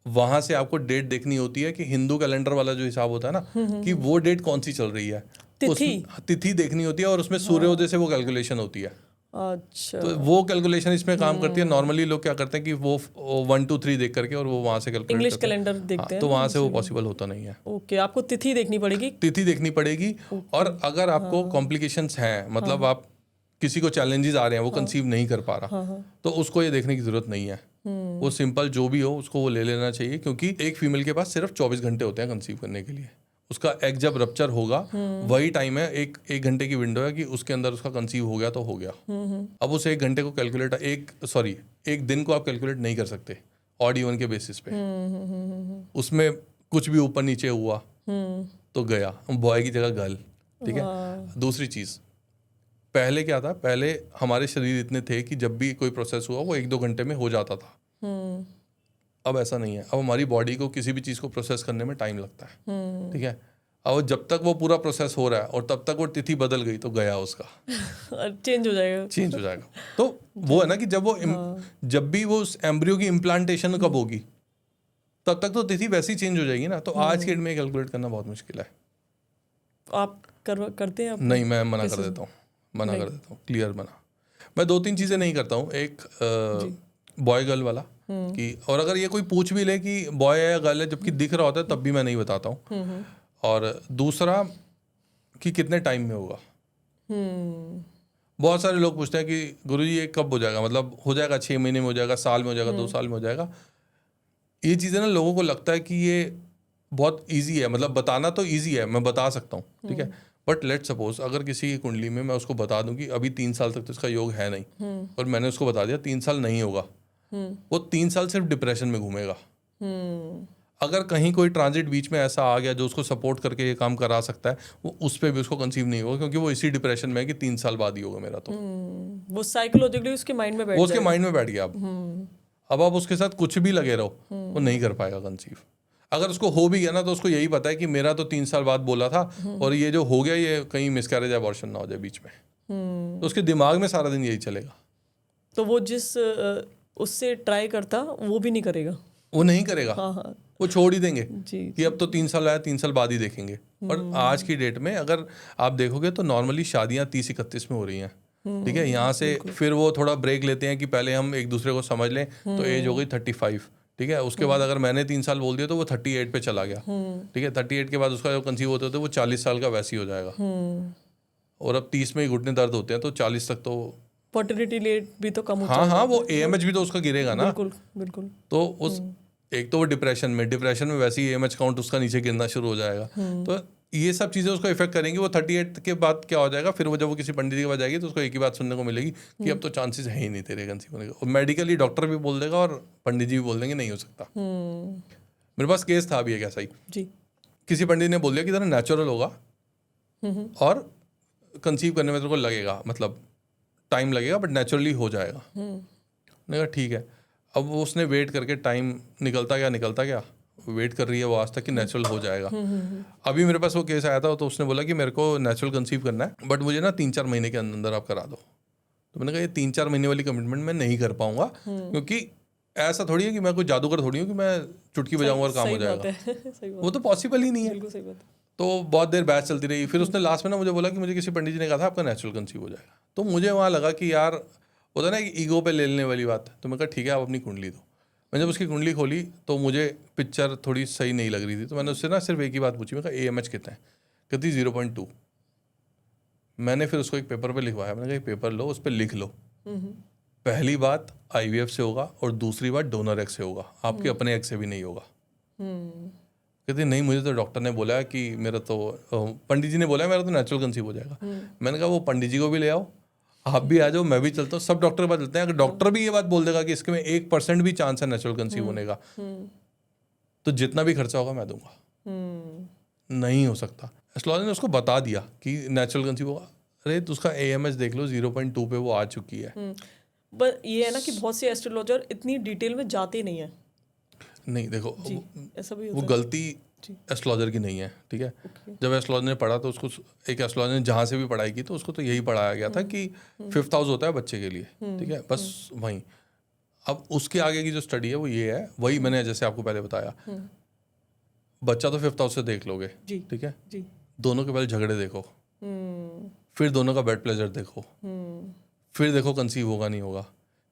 वहां से आपको डेट देखनी होती है कि हिंदू कैलेंडर वाला जो हिसाब होता है ना कि वो डेट कौन सी चल रही है, तिथि देखनी होती है, और उसमें सूर्योदय से वो कैलकुलेशन होती है। अच्छा, तो वो कैलकुलेशन इसमें काम करती है। नॉर्मली लोग क्या करते हैं कि वो 1 2 3 देख करके और वो वहां से कैलकुलेट इंग्लिश कैलेंडर देखते हैं, तो वहां से वो पॉसिबल होता नहीं है। ओके, आपको तिथि देखनी पड़ेगी। तिथि देखनी पड़ेगी, और अगर आपको कॉम्प्लिकेशंस हैं, मतलब आप किसी को चैलेंजेस आ रहे हैं, वो कंसीव नहीं कर पा रहा, तो उसको ये देखने की जरूरत नहीं है। वो सिंपल जो भी हो उसको वो ले लेना चाहिए, क्योंकि एक फीमेल के पास सिर्फ 24 घंटे होते हैं कंसीव करने के लिए। उसका एग जब रप्चर होगा वही टाइम है, एक घंटे की विंडो है कि उसके अंदर उसका कंसीव हो गया तो हो गया। अब उस 1 घंटे को कैलकुलेट एक दिन को आप कैलकुलेट नहीं कर सकते ऑड इवन के बेसिस पे। उसमें कुछ भी ऊपर नीचे हुआ तो गया, बॉय की जगह गर्ल, ठीक है। दूसरी चीज, पहले क्या था, पहले हमारे शरीर इतने थे कि जब भी कोई प्रोसेस हुआ वो 1-2 घंटे में हो जाता था। अब ऐसा नहीं है। अब हमारी बॉडी को किसी भी चीज़ को प्रोसेस करने में टाइम लगता है, ठीक है। अब जब तक वो पूरा प्रोसेस हो रहा है और तब तक वो तिथि बदल गई तो गया उसका, चेंज हो जाएगा। तो वो है ना कि जब भी वो एम्ब्रियो की इम्प्लांटेशन कब होगी, तब तक तो तिथि वैसी चेंज हो जाएगी ना, तो आज के डेट में कैलकुलेट करना बहुत मुश्किल है। आप करते हैं? नहीं, मैं मना कर देता हूँ, क्लियर मना। मैं 2-3 चीज़ें नहीं करता हूँ। एक बॉय गर्ल वाला कि, और अगर ये कोई पूछ भी ले कि बॉय है या गर्ल है जबकि दिख रहा होता है, तब भी मैं नहीं बताता हूँ। और दूसरा कि कितने टाइम में होगा। बहुत सारे लोग पूछते हैं कि गुरुजी ये कब हो जाएगा, मतलब हो जाएगा 6 महीने में हो जाएगा, साल में हो जाएगा, 2 साल में हो जाएगा। ये चीज़ें ना लोगों को लगता है कि ये बहुत इजी है, मतलब बताना तो इजी है, मैं बता सकता हूँ, ठीक है। बट लेट सपोज अगर किसी की कुंडली में मैं उसको बता दूं कि अभी 3 साल तक तो इसका योग है नहीं, और मैंने उसको बता दिया 3 साल नहीं होगा, वो 3 साल सिर्फ डिप्रेशन में घूमेगा। अगर कहीं कोई ट्रांजिट बीच में ऐसा आ गया जो उसको सपोर्ट करके ये काम करा सकता है, वो उस पर भी उसको कंसीव नहीं होगा, क्योंकि वो इसी डिप्रेशन में है कि 3 साल बाद ही होगा मेरा। तो वो साइकोलॉजिकली उसके माइंड में बैठ वो उसके माइंड में बैठ गया। अब आप उसके साथ कुछ भी लगे रहो, वो नहीं कर पाएगा कंसीव। अगर उसको हो भी गया ना, तो उसको यही पता है कि मेरा तो 3 साल बाद बोला था, और ये जो हो गया ये कहीं मिसकैरेज अबॉर्शन ना हो जाए बीच में। तो उसके दिमाग में सारा दिन यही चलेगा। तो वो जिस उससे ट्राई करता वो भी नहीं करेगा, वो नहीं करेगा। हाँ। वो छोड़ ही देंगे जी, कि अब तो 3 साल आया, 3 साल बाद ही देखेंगे। और आज की डेट में अगर आप देखोगे तो नॉर्मली शादियां 30-31 में हो रही हैं, ठीक है। यहाँ से फिर वो थोड़ा ब्रेक लेते हैं कि पहले हम एक दूसरे को समझ लें, तो एज हो गई 35, ठीक है। उसके बाद अगर मैंने 3 साल बोल दिया तो वो 38 पे चला गया, ठीक है। 38 के बाद उसका जो कंसीव होते होते वो 40 साल का वैसे ही हो जाएगा। और अब 30 में ही घुटने दर्द होते हैं, तो 40 तक तो फर्टिलिटी रेट भी तो कम हो हाँ हाँ, वो AMH भी तो उसका गिरेगा ना। बिल्कुल। तो उस एक तो वो डिप्रेशन में वैसे ही AMH काउंट उसका नीचे गिरना शुरू हो जाएगा। तो ये सब चीज़ें उसको इफेक्ट करेंगी। वो 38 के बाद क्या हो जाएगा, फिर वो जब वो किसी पंडित के पास जाएगी तो उसको एक ही बात सुनने को मिलेगी कि अब तो चांसेस है ही नहीं तेरे कंसीव होने का। मेडिकली डॉक्टर भी बोल देगा और पंडित जी भी बोल देंगे नहीं हो सकता। मेरे पास केस था अभी एक ऐसा ही जी। किसी पंडित ने बोल दिया कि तेरा नेचुरल होगा और कंसीव करने में तेरे को लगेगा, मतलब टाइम लगेगा, बट नेचुरली हो जाएगा। मैंने कहा ठीक है। अब वो उसने वेट करके टाइम निकलता गया, वेट कर रही है वो आज तक कि नेचुरल हो जाएगा। अभी मेरे पास वो केस आया था, तो उसने बोला कि मेरे को नेचुरल कंसीव करना है, बट मुझे ना 3-4 महीने के अंदर आप करा दो। तो मैंने कहा ये 3-4 महीने वाली कमिटमेंट मैं नहीं कर पाऊंगा, क्योंकि ऐसा थोड़ी है कि मैं कोई जादूगर थोड़ी हूँ कि मैं चुटकी बजाऊंगा और काम हो जाएगा। वो तो पॉसिबल ही नहीं है। तो बहुत देर बहस चलती रही। फिर उसने लास्ट में ना मुझे बोला कि मुझे किसी पंडित जी ने कहा था आपका नेचुरल कंसीव हो जाएगा। तो मुझे वहाँ लगा कि यार होता ना कि ईगो पे ले लेने वाली बात। तो मैं कहा ठीक है, आप अपनी कुंडली दो। मैंने जब उसकी कुंडली खोली तो मुझे पिक्चर थोड़ी सही नहीं लग रही थी। तो मैंने उससे ना सिर्फ एक ही बात पूछी, मैं कहा AMH कितना है? कहती 0.2। मैंने फिर उसको एक पेपर पे लिखवाया। मैंने कहा एक पेपर लो, उस पर लिख लो पहली बात IVF से होगा और दूसरी बात डोनर एग से होगा, आपके अपने एग से भी नहीं होगा। कहती नहीं, मुझे तो डॉक्टर ने बोला कि मेरा तो पंडित जी ने बोला मेरा तो नेचुरल कंसीव हो जाएगा। मैंने कहा वो पंडित जी को भी ले आओ, आप भी आ जाओ, मैं भी चलता हूँ, सब डॉक्टर के पास चलते हैं। अगर डॉक्टर भी ये बात बोल देगा कि इसके में 1% भी चांस है नेचुरल कंसीव होने का, तो जितना भी खर्चा होगा मैं दूंगा। नहीं हो सकता। एस्ट्रोलॉजर ने उसको बता दिया कि नेचुरल कंसीव होगा। अरे तो उसका AMH देख लो, 0.2 पे वो आ चुकी है। बट ये है ना कि बहुत से एस्ट्रोलॉजर इतनी डिटेल में जाते नहीं है। नहीं देखो, ऐसा भी वो गलती एस्ट्रोलॉजर की नहीं है, ठीक है। जब एस्ट्रोलॉजर ने पढ़ा तो उसको, एक एस्ट्रोलॉजर ने जहाँ से भी पढ़ाई की तो उसको तो यही पढ़ाया गया था कि 5th हाउस होता है बच्चे के लिए, ठीक है, बस वहीं। अब उसके आगे की जो स्टडी है वो ये है, वही मैंने जैसे आपको पहले बताया, बच्चा तो 5th हाउस से देख लोगे, ठीक है, दोनों के पहले झगड़े देखो, फिर दोनों का बेड प्लेजर देखो, फिर देखो कंसीव होगा नहीं होगा,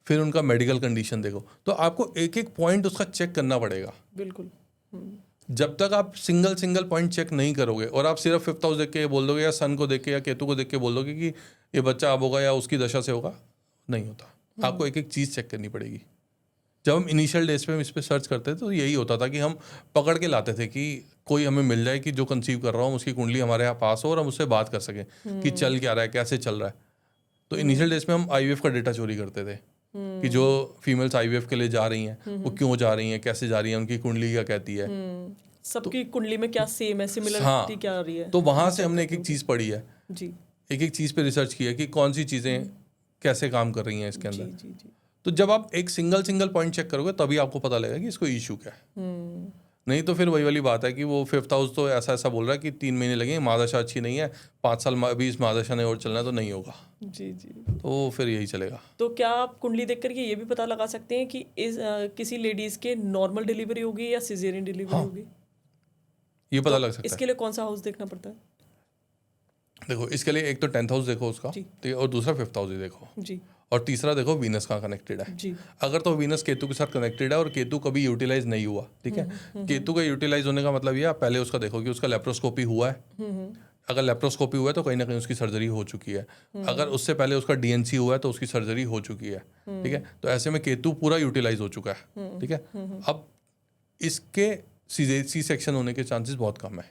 फिर उनका मेडिकल कंडीशन देखो। तो आपको एक एक पॉइंट उसका चेक करना पड़ेगा। बिल्कुल। जब तक आप सिंगल पॉइंट चेक नहीं करोगे और आप सिर्फ 5th हाउस देख के बोल दोगे या सन को देख के या केतु को देख के बोल दोगे कि ये बच्चा अब होगा या उसकी दशा से होगा, नहीं होता। आपको एक एक चीज़ चेक करनी पड़ेगी। जब हम इनिशियल डेज पे हम इस पर सर्च करते थे तो यही होता था कि हम पकड़ के लाते थे कि कोई हमें मिल जाए कि जो कंसीव कर रहा हूँ उसकी कुंडली हमारे यहाँ पास हो और हम उससे बात कर सकें कि चल क्या रहा है, कैसे चल रहा है। तो इनिशियल डेज में हम IVF का डेटा चोरी करते थे कि जो फीमेल्स IVF के लिए जा रही हैं वो क्यों जा रही हैं, कैसे जा रही हैं, उनकी कुंडली क्या कहती है, सबकी कुंडली में क्या सेम है, सिमिलरिटी क्या आ रही है। तो वहाँ से हमने एक एक चीज़ पढ़ी है जी, एक एक चीज़ पे रिसर्च किया कि कौन सी चीज़ें कैसे काम कर रही हैं इसके अंदर। जी। तो जब आप एक सिंगल पॉइंट चेक करोगे तभी आपको पता लगेगा कि इसको इशू क्या है। नहीं तो फिर वही वाली बात है कि वो 5th हाउस तो ऐसा ऐसा बोल रहा है कि 3 महीने लगेंगे, महादशा अच्छी नहीं है, 5 साल अभी इस महादशा ने और चलना है तो नहीं होगा। जी जी। तो फिर यही चलेगा। तो क्या आप कुंडली देख करके ये भी पता लगा सकते हैं कि किसी लेडीज के नॉर्मल डिलीवरी होगी या सिजेरियन डिलीवरी होगी? ये पता लग सकता इसके लिए कौन सा हाउस देखना पड़ता है? है। देखो इसके लिए एक तो 10th हाउस देखो उसका, जी। ठीक है, और दूसरा 5th हाउस ही देखो, जी और तीसरा देखो वीनस कहाँ कनेक्टेड है। जी। अगर तो वीनस केतु के साथ कनेक्टेड है और केतु कभी यूटिलाइज नहीं हुआ, ठीक है, केतु का यूटिलाइज होने का मतलब ये आप पहले उसका देखो कि उसका लेप्रोस्कोपी हुआ है। अगर लेप्रोस्कोपी हुआ है तो कहीं ना कहीं उसकी सर्जरी हो चुकी है। अगर उससे पहले उसका डीएनसी हुआ है तो उसकी सर्जरी हो चुकी है, ठीक है। तो ऐसे में केतु पूरा यूटिलाइज हो चुका है, ठीक है। अब इसके सी सेक्शन होने के चांसेस बहुत कम है।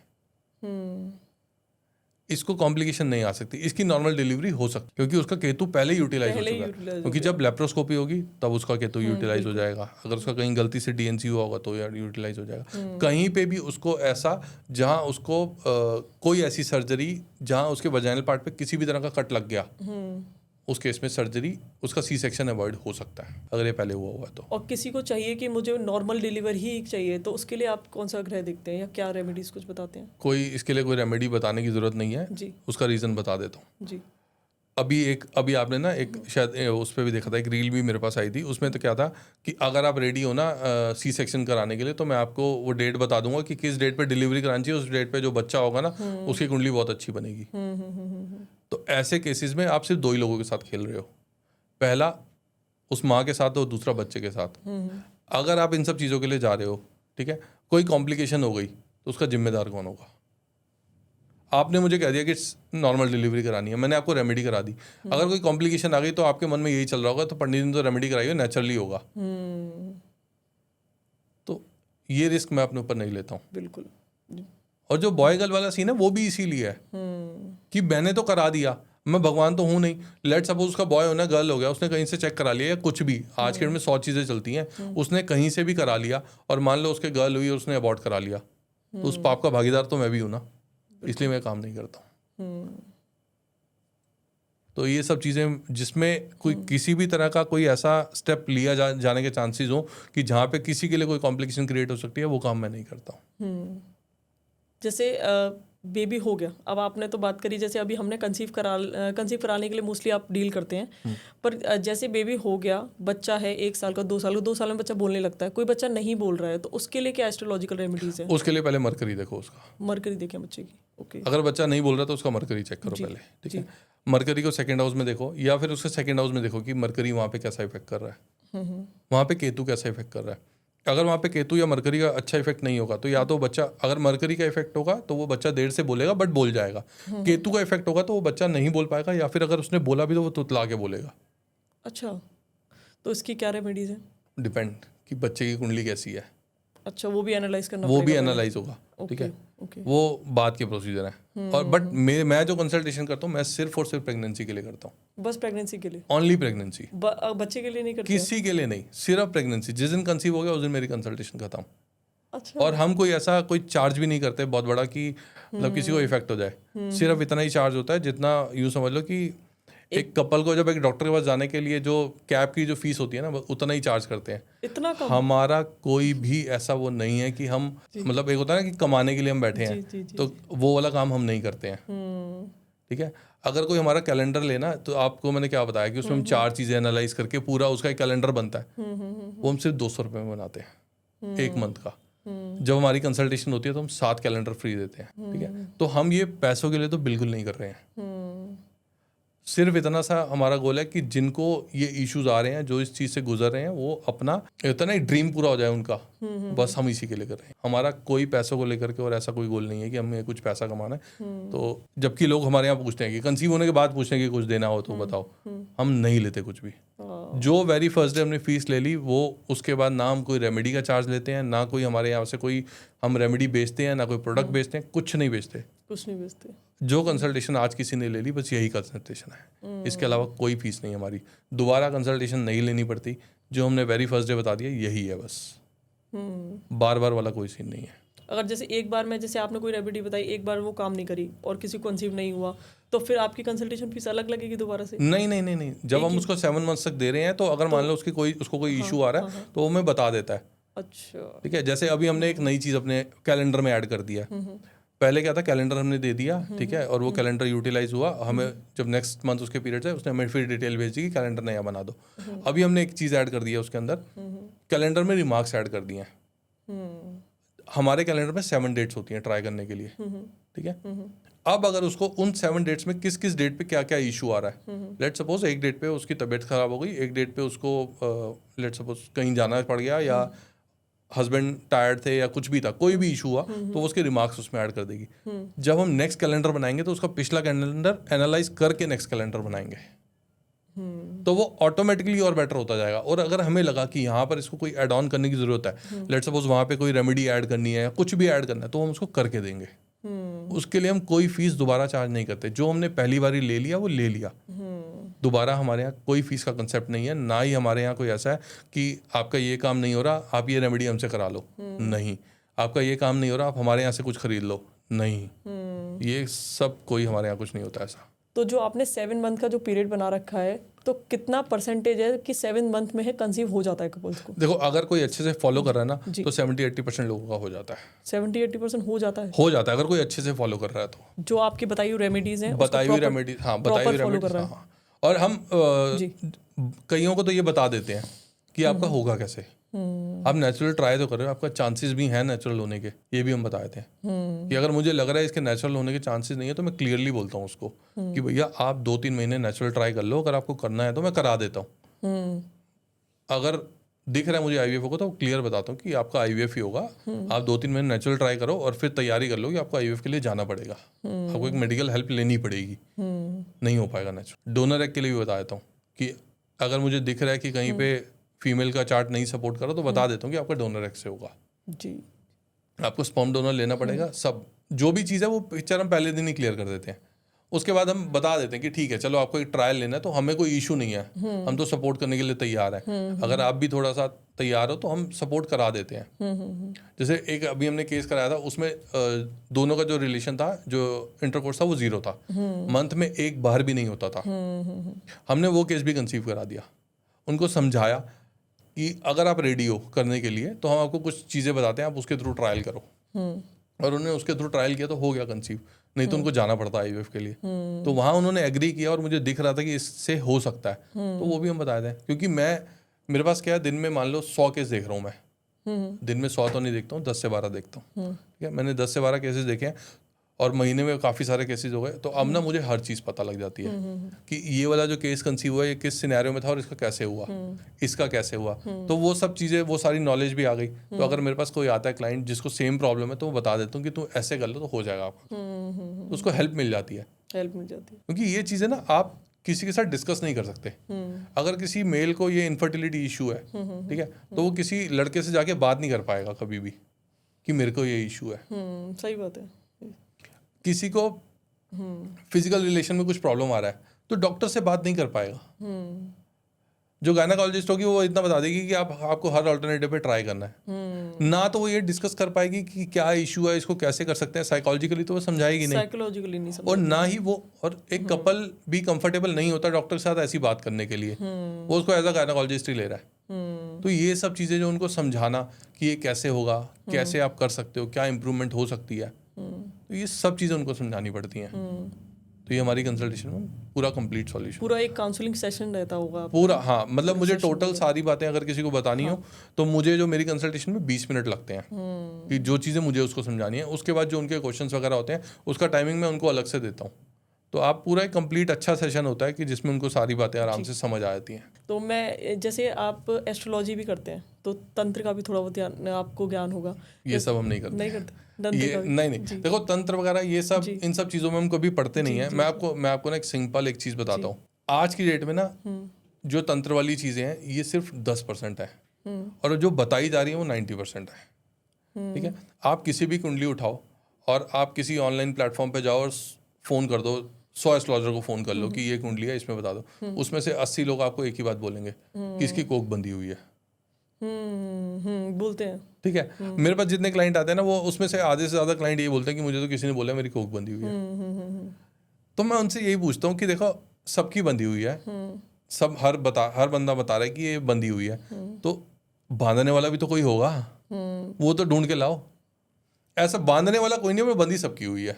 इसको कॉम्प्लिकेशन नहीं आ सकती, इसकी नॉर्मल डिलीवरी हो सकती है क्योंकि उसका केतु पहले यूटिलाइज हो चुका है। क्योंकि जब लेप्रोस्कोपी होगी तब उसका केतु यूटिलाइज हो जाएगा। अगर उसका कहीं गलती से डीएनसी हुआ होगा तो यार यूटिलाइज हो जाएगा। कहीं पे भी उसको ऐसा जहां उसको कोई ऐसी सर्जरी जहां उसके वजाइनल पार्ट पे किसी भी तरह का कट लग गया, उस केस में सर्जरी उसका सी सेक्शन अवॉइड हो सकता है अगर ये पहले हुआ है तो। और किसी को चाहिए कि मुझे नॉर्मल डिलीवरी ही चाहिए, तो उसके लिए आप कौन सा ग्रह देखते हैं या क्या रेमेडीज कुछ बताते हैं? कोई इसके लिए कोई रेमेडी बताने की जरूरत नहीं है जी उसका रीजन बता देता हूँ। जी। अभी आपने ना एक शायद उस पर भी देखा था, एक रील भी मेरे पास आई थी, उसमें तो क्या था कि अगर आप रेडी हो ना सी सेक्शन कराने के लिए तो मैं आपको वो डेट बता दूंगा कि किस डेट पे डिलीवरी करानी चाहिए। उस डेट पे जो बच्चा होगा ना उसकी कुंडली बहुत अच्छी बनेगी। तो ऐसे केसेस में आप सिर्फ 2 ही लोगों के साथ खेल रहे हो, पहला उस माँ के साथ और दूसरा बच्चे के साथ। अगर आप इन सब चीज़ों के लिए जा रहे हो, ठीक है, कोई कॉम्प्लिकेशन हो गई तो उसका जिम्मेदार कौन होगा? आपने मुझे कह दिया कि नॉर्मल डिलीवरी करानी है, मैंने आपको रेमेडी करा दी। अगर कोई कॉम्प्लिकेशन आ गई तो आपके मन में यही चल रहा होगा तो पंडित ने तो रेमेडी कराई है, नेचुरली होगा। तो ये रिस्क मैं अपने ऊपर नहीं लेता हूँ बिल्कुल। और जो बॉय गर्ल वाला सीन है वो भी इसीलिए है कि मैंने तो करा दिया, मैं भगवान तो हूँ नहीं। लेट सपोज उसका बॉय होना गर्ल हो गया, उसने कहीं से चेक करा लिया या कुछ भी, आज के डेट में 100 चीज़ें चलती हैं, उसने कहीं से भी करा लिया और मान लो उसके गर्ल हुई और उसने अबॉर्ट करा लिया, तो उस पाप का भागीदार तो मैं भी हूँ ना, इसलिए मैं काम नहीं करता हूँ। तो ये सब चीज़ें जिसमें कोई किसी भी तरह का कोई ऐसा स्टेप लिया जाने के चांसेस हो कि जहाँ पे किसी के लिए कोई कॉम्प्लिकेशन क्रिएट हो सकती है, वो काम मैं नहीं करता हूँ। जैसे बेबी हो गया, अब आपने तो बात करी, जैसे अभी हमने कंसीव कराने के लिए मोस्टली आप डील करते हैं, पर जैसे बेबी हो गया, बच्चा है 1 साल का, 2 साल का, 2 साल में बच्चा बोलने लगता है, कोई बच्चा नहीं बोल रहा है, तो उसके लिए क्या एस्ट्रोलॉजिकल रेमेडीज है? उसके लिए पहले मरकरी देखो उसका, मरकरी देखें बच्चे की। ओके। अगर बच्चा नहीं बोल रहा तो उसका मरकरी चेक करो पहले, ठीक है। मरकरी को 2nd हाउस में देखो या फिर उसके 2nd हाउस में देखो कि मरकरी वहाँ पे कैसा इफेक्ट कर रहा है, वहाँ पे केतु कैसा इफेक्ट कर रहा है। अगर वहाँ पे केतु या मरकरी का अच्छा इफेक्ट नहीं होगा तो या तो बच्चा, अगर मरकरी का इफेक्ट होगा तो वो बच्चा देर से बोलेगा बट बोल जाएगा। केतु का इफेक्ट होगा तो वो बच्चा नहीं बोल पाएगा, या फिर अगर उसने बोला भी तो वो तुतला के बोलेगा। अच्छा, तो इसकी क्या रेमेडीज है? डिपेंड कि बच्चे की कुंडली कैसी है। अच्छा, वो भी एनालाइज करना वो भी पड़ेगा एनालाइज होगा, ठीक है। ओके। वो बात के प्रोसीजर है। और बट मैं जो कंसल्टेशन करता हूँ मैं सिर्फ और सिर्फ प्रेगनेंसी के लिए करता हूँ। बस प्रेगनेंसी के लिए? ओनली प्रेगनेंसी, बच्चे के लिए नहीं करते? किसी के लिए नहीं, सिर्फ प्रेगनेंसी। जिस दिन कंसीव हो गया उस दिन मेरी कंसल्टेशन खत्म। अच्छा। और हम कोई ऐसा कोई चार्ज भी नहीं करते बहुत बड़ा कि मतलब किसी को इफेक्ट हो जाए। सिर्फ इतना ही चार्ज होता है जितना यूँ समझ लो कि एक कपल को जब एक डॉक्टर के पास जाने के लिए जो कैब की जो फीस होती है ना, उतना ही चार्ज करते हैं। इतना कम? हमारा कोई भी ऐसा वो नहीं है कि हम मतलब एक होता है ना कि कमाने के लिए हम बैठे हैं, तो वो वाला काम हम नहीं करते हैं, ठीक है। अगर कोई हमारा कैलेंडर लेना, तो आपको मैंने क्या बताया कि उसमें हम 4 चीज़ें एनालाइज करके पूरा उसका एक कैलेंडर बनता है। वो हम सिर्फ 200 रुपये में बनाते हैं 1 मंथ का। जब हमारी कंसल्टेशन होती है तो हम 7 कैलेंडर फ्री देते हैं, ठीक है। तो हम ये पैसों के लिए तो बिल्कुल नहीं कर रहे हैं। सिर्फ इतना सा हमारा गोल है कि जिनको ये इश्यूज आ रहे हैं, जो इस चीज़ से गुजर रहे हैं, वो अपना इतना ही ड्रीम पूरा हो जाए उनका, बस हम इसी के लिए कर रहे हैं। हमारा कोई पैसों को लेकर के और ऐसा कोई गोल नहीं है कि हमें कुछ पैसा कमाना है। तो जबकि लोग हमारे यहाँ पूछते हैं कि कंसीव होने के बाद पूछते हैं कि कुछ देना हो तो बताओ, हम नहीं लेते कुछ भी। जो वेरी फर्स्ट डे हमने फीस ले ली, वो उसके बाद ना हम कोई रेमेडी का चार्ज लेते हैं, ना कोई हमारे यहाँ से कोई हम रेमेडी बेचते हैं, ना कोई प्रोडक्ट बेचते हैं, कुछ नहीं बेचते। कुछ नहीं बेचते। जो कंसल्टेशन आज किसी ने ले ली बस यही कंसल्टेशन है, इसके अलावा कोई फीस नहीं हमारी। दोबारा कंसल्टेशन नहीं लेनी पड़ती, जो हमने वेरी फर्स्ट डे बता दिया यही है बस। बार बार वाला कोई सीन नहीं है। अगर जैसे एक बार में, जैसे आपने कोई रेमेडी बताई, एक बार वो काम नहीं करी और किसी को कंसीव नहीं हुआ, तो फिर आपकी कंसल्टेशन फीस अलग लगेगी दोबारा से? नहीं, जब हम उसको 7 मंथ्स तक दे रहे हैं तो अगर मान लो उसको कोई इशू आ रहा है तो वो हमें बता देता है अच्छा। ठीक है, जैसे अभी हमने एक नई चीज़ अपने कैलेंडर में ऐड कर दिया है। पहले क्या था, कैलेंडर हमने दे दिया, ठीक है, और वो कैलेंडर यूटिलाइज हुआ, हमें जब नेक्स्ट मंथ उसके पीरियड है उसने हमें फिर डिटेल भेज दी कि कैलेंडर नया बना दो। अभी हमने एक चीज़ ऐड कर दी है उसके अंदर, कैलेंडर में रिमार्क्स ऐड कर दिए हैं। हमारे कैलेंडर में 7 डेट्स होती हैं ट्राई करने के लिए, ठीक है। अब अगर उसको उन 7 डेट्स में किस किस डेट पे क्या क्या इशू आ रहा है, लेट सपोज एक डेट पे उसकी तबीयत खराब हो गई, एक डेट पे उसको लेट सपोज कहीं जाना पड़ गया, या हस्बैंड टायर्ड थे, या कुछ भी था, कोई भी इशू हुआ, तो उसके रिमार्क्स उसमें ऐड कर देगी। जब हम नेक्स्ट कैलेंडर बनाएंगे तो उसका पिछला कैलेंडर एनालाइज करके नेक्स्ट कैलेंडर बनाएंगे, तो वो ऑटोमेटिकली और बेटर होता जाएगा। और अगर हमें लगा कि यहाँ पर इसको कोई ऐड ऑन करने की जरूरत है, लेट सपोज वहाँ पे कोई रेमेडी ऐड करनी है या कुछ भी ऐड करना है, तो हम उसको करके देंगे। उसके लिए हम कोई फीस दोबारा चार्ज नहीं करते, जो हमने पहली बार ले लिया वो ले लिया। दोबारा हमारे यहाँ कोई फीस का कंसेप्ट नहीं है, ना ही हमारे यहाँ कोई ऐसा है कि आपका ये काम नहीं हो रहा, आप ये रेमेडी हमसे करा लो, नहीं। आपका ये काम नहीं हो रहा, आप हमारे यहाँ से कुछ खरीद लो, नहीं। ये सब कोई हमारे यहाँ कुछ नहीं होता ऐसा। तो जो आपने 7 मंथ का जो पीरियड बना रखा है, तो कितना परसेंटेज है कि 7 मंथ में है कंसीव हो जाता है कपल्स को? देखो, अगर कोई अच्छे से फॉलो कर रहा है ना, तो 70-80% लोगों का हो जाता है। 70-80% हो जाता है? हो जाता है, अगर कोई अच्छे से फॉलो कर रहा है तो। जो आपकी बताई हुई रेमेडीज हैं, बताई हुई रेमेडीज, हाँ, बताई हुई रेमेडीज, हाँ। और हम कईयों को तो ये बता देते हैं कि आपका होगा कैसे। आप नेचुरल ट्राई तो कर रहे हो, आपका चांसेस भी हैं नेचुरल होने के, ये भी हम बता देते हैं कि अगर मुझे लग रहा है इसके नेचुरल होने के चांसेस नहीं है, तो मैं क्लियरली बोलता हूँ उसको कि भैया आप 2-3 महीने नेचुरल ट्राई कर लो, अगर आपको करना है तो मैं करा देता हूँ। अगर दिख रहा है मुझे आईवीएफ होगा, तो क्लियर बताता हूँ कि आपका आईवीएफ ही होगा। आप 2-3 महीने नेचुरल ट्राई करो और फिर तैयारी कर लो कि आपको आईवीएफ के लिए जाना पड़ेगा, आपको एक मेडिकल हेल्प लेनी पड़ेगी, नहीं हो पाएगा नेचुरल। डोनर एग के लिए भी बता देता हूँ कि अगर मुझे दिख रहा है कि कहीं पे फीमेल का चार्ट नहीं सपोर्ट करो, तो बता देता हूँ कि आपका डोनर एक्स से होगा जी। आपको स्पर्म डोनर लेना पड़ेगा, सब जो भी चीज़ है वो पिक्चर हम पहले दिन ही क्लियर कर देते हैं। उसके बाद हम बता देते हैं कि ठीक है, चलो आपको एक ट्रायल लेना है, तो हमें कोई इशू नहीं है, हम तो सपोर्ट करने के लिए तैयार हैं। अगर आप भी थोड़ा सा तैयार हो तो हम सपोर्ट करा देते हैं। जैसे एक अभी हमने केस कराया था, उसमें दोनों का जो रिलेशन था, जो इंटरकोर्स था, वो 0 था, मंथ में एक बार भी नहीं होता था। हमने वो केस भी कंसीव करा दिया, उनको समझाया कि अगर आप रेडी हो करने के लिए तो हम आपको कुछ चीज़ें बताते हैं, आप उसके थ्रू ट्रायल करो। और उन्होंने उसके थ्रू ट्रायल किया तो हो गया कंसीव, नहीं तो उनको जाना पड़ता आईवीएफ के लिए। तो वहाँ उन्होंने एग्री किया और मुझे दिख रहा था कि इससे हो सकता है, तो वो भी हम बताए थे। क्योंकि मेरे पास क्या है, दिन में मान लो 100 केस देख रहा हूँ मैं, दिन में 100 तो नहीं देखता हूँ, 10 से 12 देखता हूँ, ठीक है। मैंने 10 से 12 केसेस देखे हैं और महीने में काफ़ी सारे केसेस हो गए, तो अब ना मुझे हर चीज़ पता लग जाती है कि ये वाला जो केस कंसीव हुआ ये किस सिनेरियो में था और इसका कैसे हुआ, इसका कैसे हुआ। तो वो सब चीज़ें, वो सारी नॉलेज भी आ गई। तो अगर मेरे पास कोई आता है क्लाइंट जिसको सेम प्रॉब्लम है, तो मैं बता देता हूँ कि तू ऐसे कर लो तो हो जाएगा आपका, तो उसको हेल्प मिल जाती है। क्योंकि ये चीज़ें ना आप किसी के साथ डिस्कस नहीं कर सकते। अगर किसी मेल को ये इनफर्टिलिटी इशू है, ठीक है, तो वो किसी लड़के से जाके बात नहीं कर पाएगा कभी भी कि मेरे को ये इशू है। सही बात है। किसी को फिजिकल रिलेशन में कुछ प्रॉब्लम आ रहा है तो डॉक्टर से बात नहीं कर पाएगा। जो गायनाकोलॉजिस्ट होगी वो इतना बता देगी कि आपको हर अल्टरनेटिव पे ट्राई करना है, ना तो वो ये डिस्कस कर पाएगी कि क्या इशू है, इसको कैसे कर सकते हैं। साइकोलॉजिकली तो वो समझाएगी नहीं, साइकोलॉजिकली नहीं और ना ही वो, और एक कपल भी कंफर्टेबल नहीं होता डॉक्टर के साथ ऐसी बात करने के लिए, वो उसको एज अ गायनाकोलॉजिस्ट ही ले रहा है। तो ये सब चीज़ें जो उनको समझाना कि ये कैसे होगा, कैसे आप कर सकते हो, क्या इम्प्रूवमेंट हो सकती है, तो ये सब चीज़ें उनको समझानी पड़ती हैं। तो ये हमारी कंसल्टेशन में पूरा कंप्लीट सॉल्यूशन, पूरा एक काउंसलिंग सेशन रहता होगा पूरा। हाँ, मतलब मुझे टोटल सारी बातें अगर किसी को बतानी हो तो मुझे जो मेरी कंसल्टेशन में 20 मिनट लगते हैं कि जो चीज़ें मुझे उसको समझानी है। उसके बाद जो उनके क्वेश्चंस वगैरह होते हैं उसका टाइमिंग मैं उनको अलग से देता हूँ। तो आप पूरा एक कंप्लीट अच्छा सेशन होता है कि जिसमें उनको सारी बातें आराम से समझ आ जाती हैं। तो मैं, जैसे आप एस्ट्रोलॉजी भी करते हैं तो तंत्र का भी थोड़ा बहुत आपको ज्ञान होगा। ये सब हम नहीं करते। नहीं करते ये नहीं, देखो तंत्र वगैरह ये सब, इन सब चीज़ों में हम कभी पढ़ते नहीं है। मैं आपको ना एक सिंपल एक चीज़ बताता हूँ। आज की डेट में ना जो तंत्र वाली चीज़ें हैं ये सिर्फ 10% है, और जो बताई जा रही है वो 90% है। ठीक है, आप किसी भी कुंडली उठाओ और आप किसी ऑनलाइन प्लेटफॉर्म पे जाओ और फ़ोन कर दो, 100 एस्ट्रोलॉजर को फ़ोन कर लो कि ये कुंडली है, इसमें बता दो। उसमें से 80 लोग आपको एक ही बात बोलेंगे कि इसकी कोख बंधी हुई है। बोलते हैं। ठीक है, मेरे पास जितने क्लाइंट आते हैं ना, वो उसमें से आधे से ज़्यादा क्लाइंट ये बोलते हैं कि मुझे तो किसी ने बोला मेरी कोख बंधी हुई है। तो मैं उनसे यही पूछता हूँ कि देखो सबकी बंधी हुई है, सब हर बंदा बता रहा है कि ये बंधी हुई है, तो बांधने वाला भी तो कोई होगा, वो तो ढूंढ के लाओ। ऐसा बांधने वाला कोई नहीं, बंदी सबकी हुई है।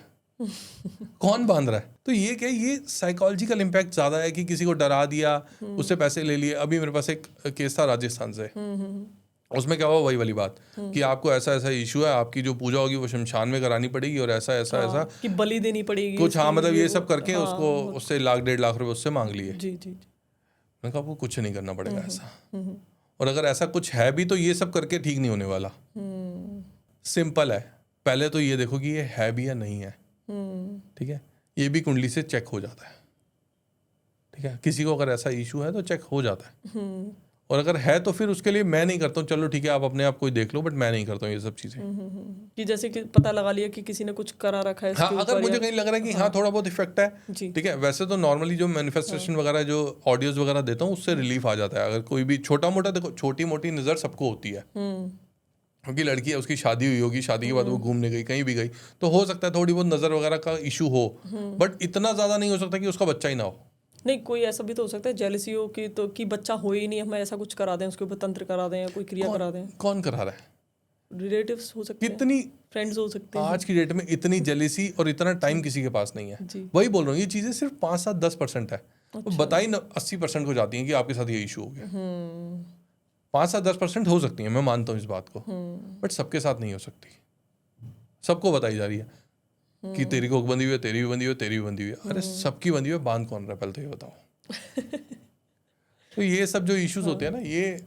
कौन बांध रहा है? तो ये क्या, ये साइकोलॉजिकल इम्पैक्ट ज्यादा है कि किसी को डरा दिया, उससे पैसे ले लिए। अभी मेरे पास एक केस था राजस्थान से, उसमें क्या हुआ, वही वाली बात कि आपको ऐसा ऐसा इशू है, आपकी जो पूजा होगी वो शमशान में करानी पड़ेगी और ऐसा ऐसा ऐसा कि बलि देनी पड़ेगी कुछ, हाँ मतलब ये सब करके उसको उससे 1-1.5 लाख रुपए उससे मांग लिए। जी जी। मैंने कहा आपको कुछ नहीं करना पड़ेगा ऐसा, और अगर ऐसा कुछ है भी तो ये सब करके ठीक नहीं होने वाला। सिंपल है, पहले तो ये देखो कि ये है भी या नहीं है। ठीक है, ये भी कुंडली से चेक हो जाता है। ठीक है, किसी को अगर ऐसा इशू है तो चेक हो जाता है, और अगर है तो फिर उसके लिए मैं नहीं करता हूँ, चलो ठीक है आप अपने आप कोई देख लो, बट मैं नहीं करता हूँ ये सब चीजें। कि जैसे कि पता लगा लिया कि किसी ने कुछ करा रखा है, हाँ, अगर मुझे कहीं लग रहा है कि हाँ थोड़ा बहुत इफेक्ट है, जी। ठीक है। वैसे तो नॉर्मली जो मैनिफेस्टेशन वगैरह जो ऑडियोज वगैरह देता हूँ उससे रिलीफ आ जाता है। अगर कोई भी छोटा मोटा, देखो छोटी मोटी नजर सबको होती है, क्योंकि लड़की है, उसकी शादी हुई होगी, शादी के बाद वो घूमने गई, कहीं भी गई, तो हो सकता है थोड़ी बहुत नजर वगैरह का इशू हो, बट इतना ज्यादा नहीं हो सकता कि उसका बच्चा ही ना हो। नहीं, कोई ऐसा भी तो हो सकता है जेलसी हो कि तो कि बच्चा हो ही नहीं, हम ऐसा कुछ करा दें, उसके ऊपर तंत्र करा दें या कोई क्रिया करा दें। कौन करा रहा है? रिलेटिव्स हो सकते हैं, कितनी फ्रेंड्स हो सकते हैं। आज की डेट में इतनी जेलिसी और इतना टाइम किसी के पास नहीं है। जी। वही बोल रहा हूँ, ये चीजें सिर्फ 5-7-10% है। बताई 80% को जाती हैं कि आपके साथ ये इशू हो गया। 5-7-10% हो सकती है, मैं मानता हूँ इस बात को, बट सबके साथ नहीं हो सकती। सबको बताई जा रही है कि तेरी को बंदी हुई है, तेरी भी बंदी हुई है, तेरी भी बंदी हुई है। अरे सबकी बंदी हुई है, बांध कौन रहा है पहले तो ये बताओ। तो ये सब जो इश्यूज होते हैं ना, ये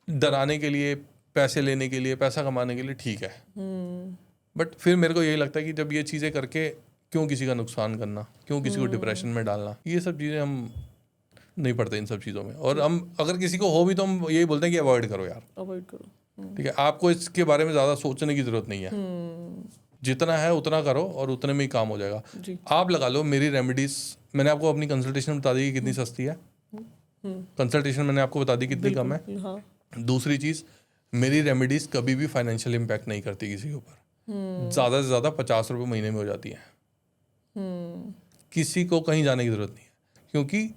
डराने के लिए, पैसे लेने के लिए, पैसा कमाने के लिए ठीक है, बट फिर मेरे को यही लगता है कि जब ये चीज़ें करके क्यों किसी का नुकसान करना, क्यों किसी को डिप्रेशन में डालना, ये सब चीज़ें हम नहीं पढ़ते इन सब चीज़ों में। और हम अगर किसी को हो भी तो हम यही बोलते हैं कि अवॉइड करो यार, अवॉइड करो। ठीक है। आपको इसके बारे में ज़्यादा सोचने की ज़रूरत नहीं है, जितना है उतना करो और उतने में ही काम हो जाएगा। जी। आप लगा लो मेरी रेमेडीज, मैंने आपको अपनी कंसल्टेशन बता दी कि कितनी सस्ती है, कंसल्टेशन मैंने आपको बता दी कितनी कम है। हाँ। दूसरी चीज़, मेरी रेमेडीज कभी भी फाइनेंशियल इम्पैक्ट नहीं करती किसी के ऊपर। ज़्यादा से ज़्यादा 50 रुपये महीने में हो जाती है। किसी को कहीं जाने की ज़रूरत नहीं है, क्योंकि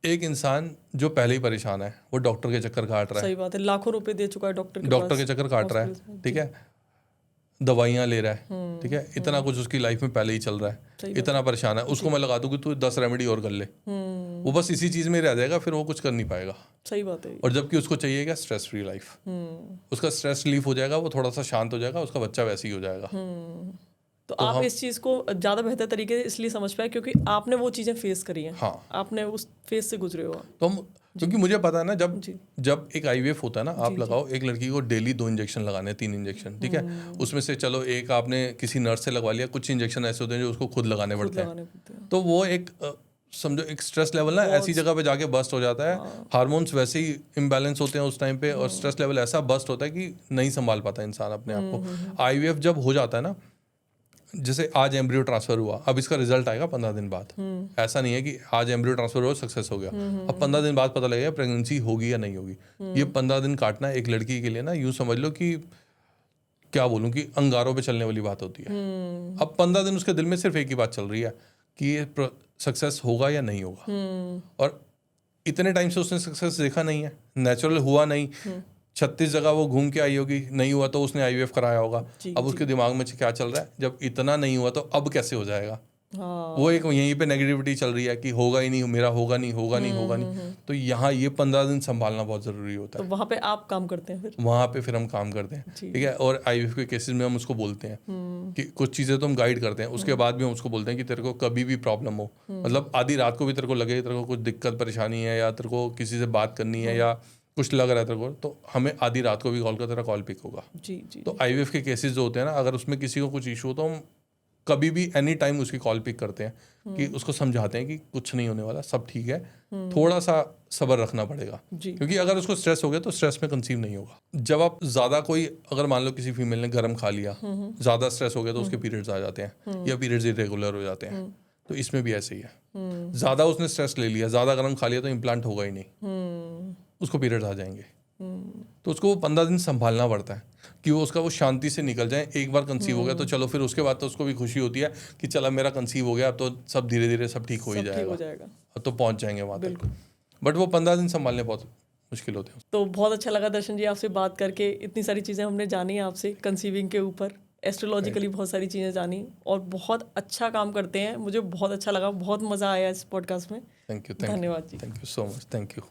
एक इंसान जो पहले ही परेशान है वो डॉक्टर के चक्कर काट रहा है। सही बात है, लाखों रुपए दे चुका है डॉक्टर के चक्कर काट रहा है, ठीक है, दवाइयाँ ले रहा है, ठीक है, इतना कुछ उसकी लाइफ में पहले ही चल रहा है, इतना परेशान है। उसको मैं लगा दूँ कि तू 10 रेमेडी और कर ले, वो बस इसी चीज़ में रह जाएगा, फिर वो कुछ कर नहीं पाएगा। सही बात है। और जबकि उसको चाहिए क्या, स्ट्रेस फ्री लाइफ। उसका स्ट्रेस रिलीफ हो जाएगा, वो थोड़ा सा शांत हो जाएगा, उसका बच्चा वैसे ही हो जाएगा। तो आप इस चीज़ को ज़्यादा बेहतर तरीके से इसलिए समझ पाए क्योंकि आपने वो चीज़ें फेस करी हैं। हाँ, आपने उस फेस से गुजरे हो। तो हम, क्योंकि मुझे पता है ना, जब एक IVF होता है ना, आप लगाओ एक लड़की को डेली 2 इंजेक्शन लगाने, 3 इंजेक्शन, ठीक है। उसमें से चलो एक आपने किसी नर्स से लगवा लिया, कुछ इंजेक्शन ऐसे होते हैं जो उसको खुद लगाने पड़ते हैं, तो वो एक समझो एक स्ट्रेस लेवल ना ऐसी जगह पे जाके बस्ट हो जाता है। हार्मोन्स वैसे ही इम्बैलेंस होते हैं उस टाइम पे, और स्ट्रेस लेवल ऐसा बस्ट होता है कि नहीं संभाल पाता इंसान अपने आप को। IVF जब हो जाता है ना, जैसे आज एम्ब्रियो ट्रांसफर हुआ, अब इसका रिजल्ट आएगा 15 दिन बाद। ऐसा नहीं है कि आज एम्ब्रियो ट्रांसफर हुआ सक्सेस हो गया, अब 15 दिन बाद पता लगेगा प्रेगनेंसी होगी या नहीं होगी। ये 15 दिन काटना एक लड़की के लिए ना, यूं समझ लो कि क्या बोलूं, कि अंगारों पे चलने वाली बात होती है। अब 15 दिन उसके दिल में सिर्फ एक ही बात चल रही है कि ये सक्सेस होगा या नहीं होगा। और इतने टाइम से उसने सक्सेस देखा नहीं है, नेचुरल हुआ नहीं, 36 जगह वो घूम के आई होगी, नहीं हुआ तो उसने IVF कराया होगा। अब उसके दिमाग में क्या चल रहा है, जब इतना नहीं हुआ तो अब कैसे हो जाएगा। वो एक यहीं पे नेगेटिविटी चल रही है कि होगा ही नहीं, मेरा होगा नहीं, होगा नहीं, होगा नहीं। तो यहाँ ये 15 दिन संभालना बहुत जरूरी होता है। तो वहाँ पे आप काम करते हैं, वहाँ पे फिर हम काम करते हैं, ठीक है। और IVF के केसेस में हम उसको बोलते हैं कि कुछ चीज़ें तो हम गाइड करते हैं, उसके बाद भी हम उसको बोलते हैं कि तेरे को कभी भी प्रॉब्लम हो, मतलब आधी रात को भी तेरे को लगे तेरे को कुछ दिक्कत परेशानी है, या तेरे को किसी से बात करनी है, या कुछ लग रहा है तेरे को, तो हमें आधी रात को भी कॉल कर, तेरा कॉल पिक होगा। जी। तो IVF के केसेस जो होते हैं ना, अगर उसमें किसी को कुछ इशू हो तो हम कभी भी एनी टाइम उसकी कॉल पिक करते हैं, कि उसको समझाते हैं कि कुछ नहीं होने वाला, सब ठीक है, थोड़ा सा सब्र रखना पड़ेगा, क्योंकि अगर उसको स्ट्रेस हो गया तो स्ट्रेस में कंसीव नहीं होगा। जब आप ज़्यादा कोई, अगर मान लो किसी फीमेल ने गर्म खा लिया, ज़्यादा स्ट्रेस हो गया तो उसके पीरियड्स आ जाते हैं, या पीरियड्स इरेगुलर हो जाते हैं, तो इसमें भी ऐसे ही है। ज़्यादा उसने स्ट्रेस ले लिया, ज़्यादा गर्म खा लिया तो इम्प्लांट होगा ही नहीं, उसको पीरियड्स आ जाएंगे। तो उसको वो 15 दिन संभालना पड़ता है कि वो उसका वो शांति से निकल जाए। एक बार कंसीव हो गया तो चलो, फिर उसके बाद तो उसको भी खुशी होती है कि चला मेरा कंसीव हो गया, अब तो सब धीरे धीरे सब ठीक हो ही जाएगा, अब तो पहुंच जाएंगे वहाँ तक। बट वो 15 दिन संभालने बहुत मुश्किल होते हैं। तो बहुत अच्छा लगा दर्शन जी आपसे बात करके, इतनी सारी चीज़ें हमने जानी आपसे कंसीविंग के ऊपर, एस्ट्रोलॉजिकली बहुत सारी चीज़ें जानी, और बहुत अच्छा काम करते हैं, मुझे बहुत अच्छा लगा, बहुत मज़ा आया इस पॉडकास्ट में। थैंक यू धन्यवाद जी। Thank you so much, thank you.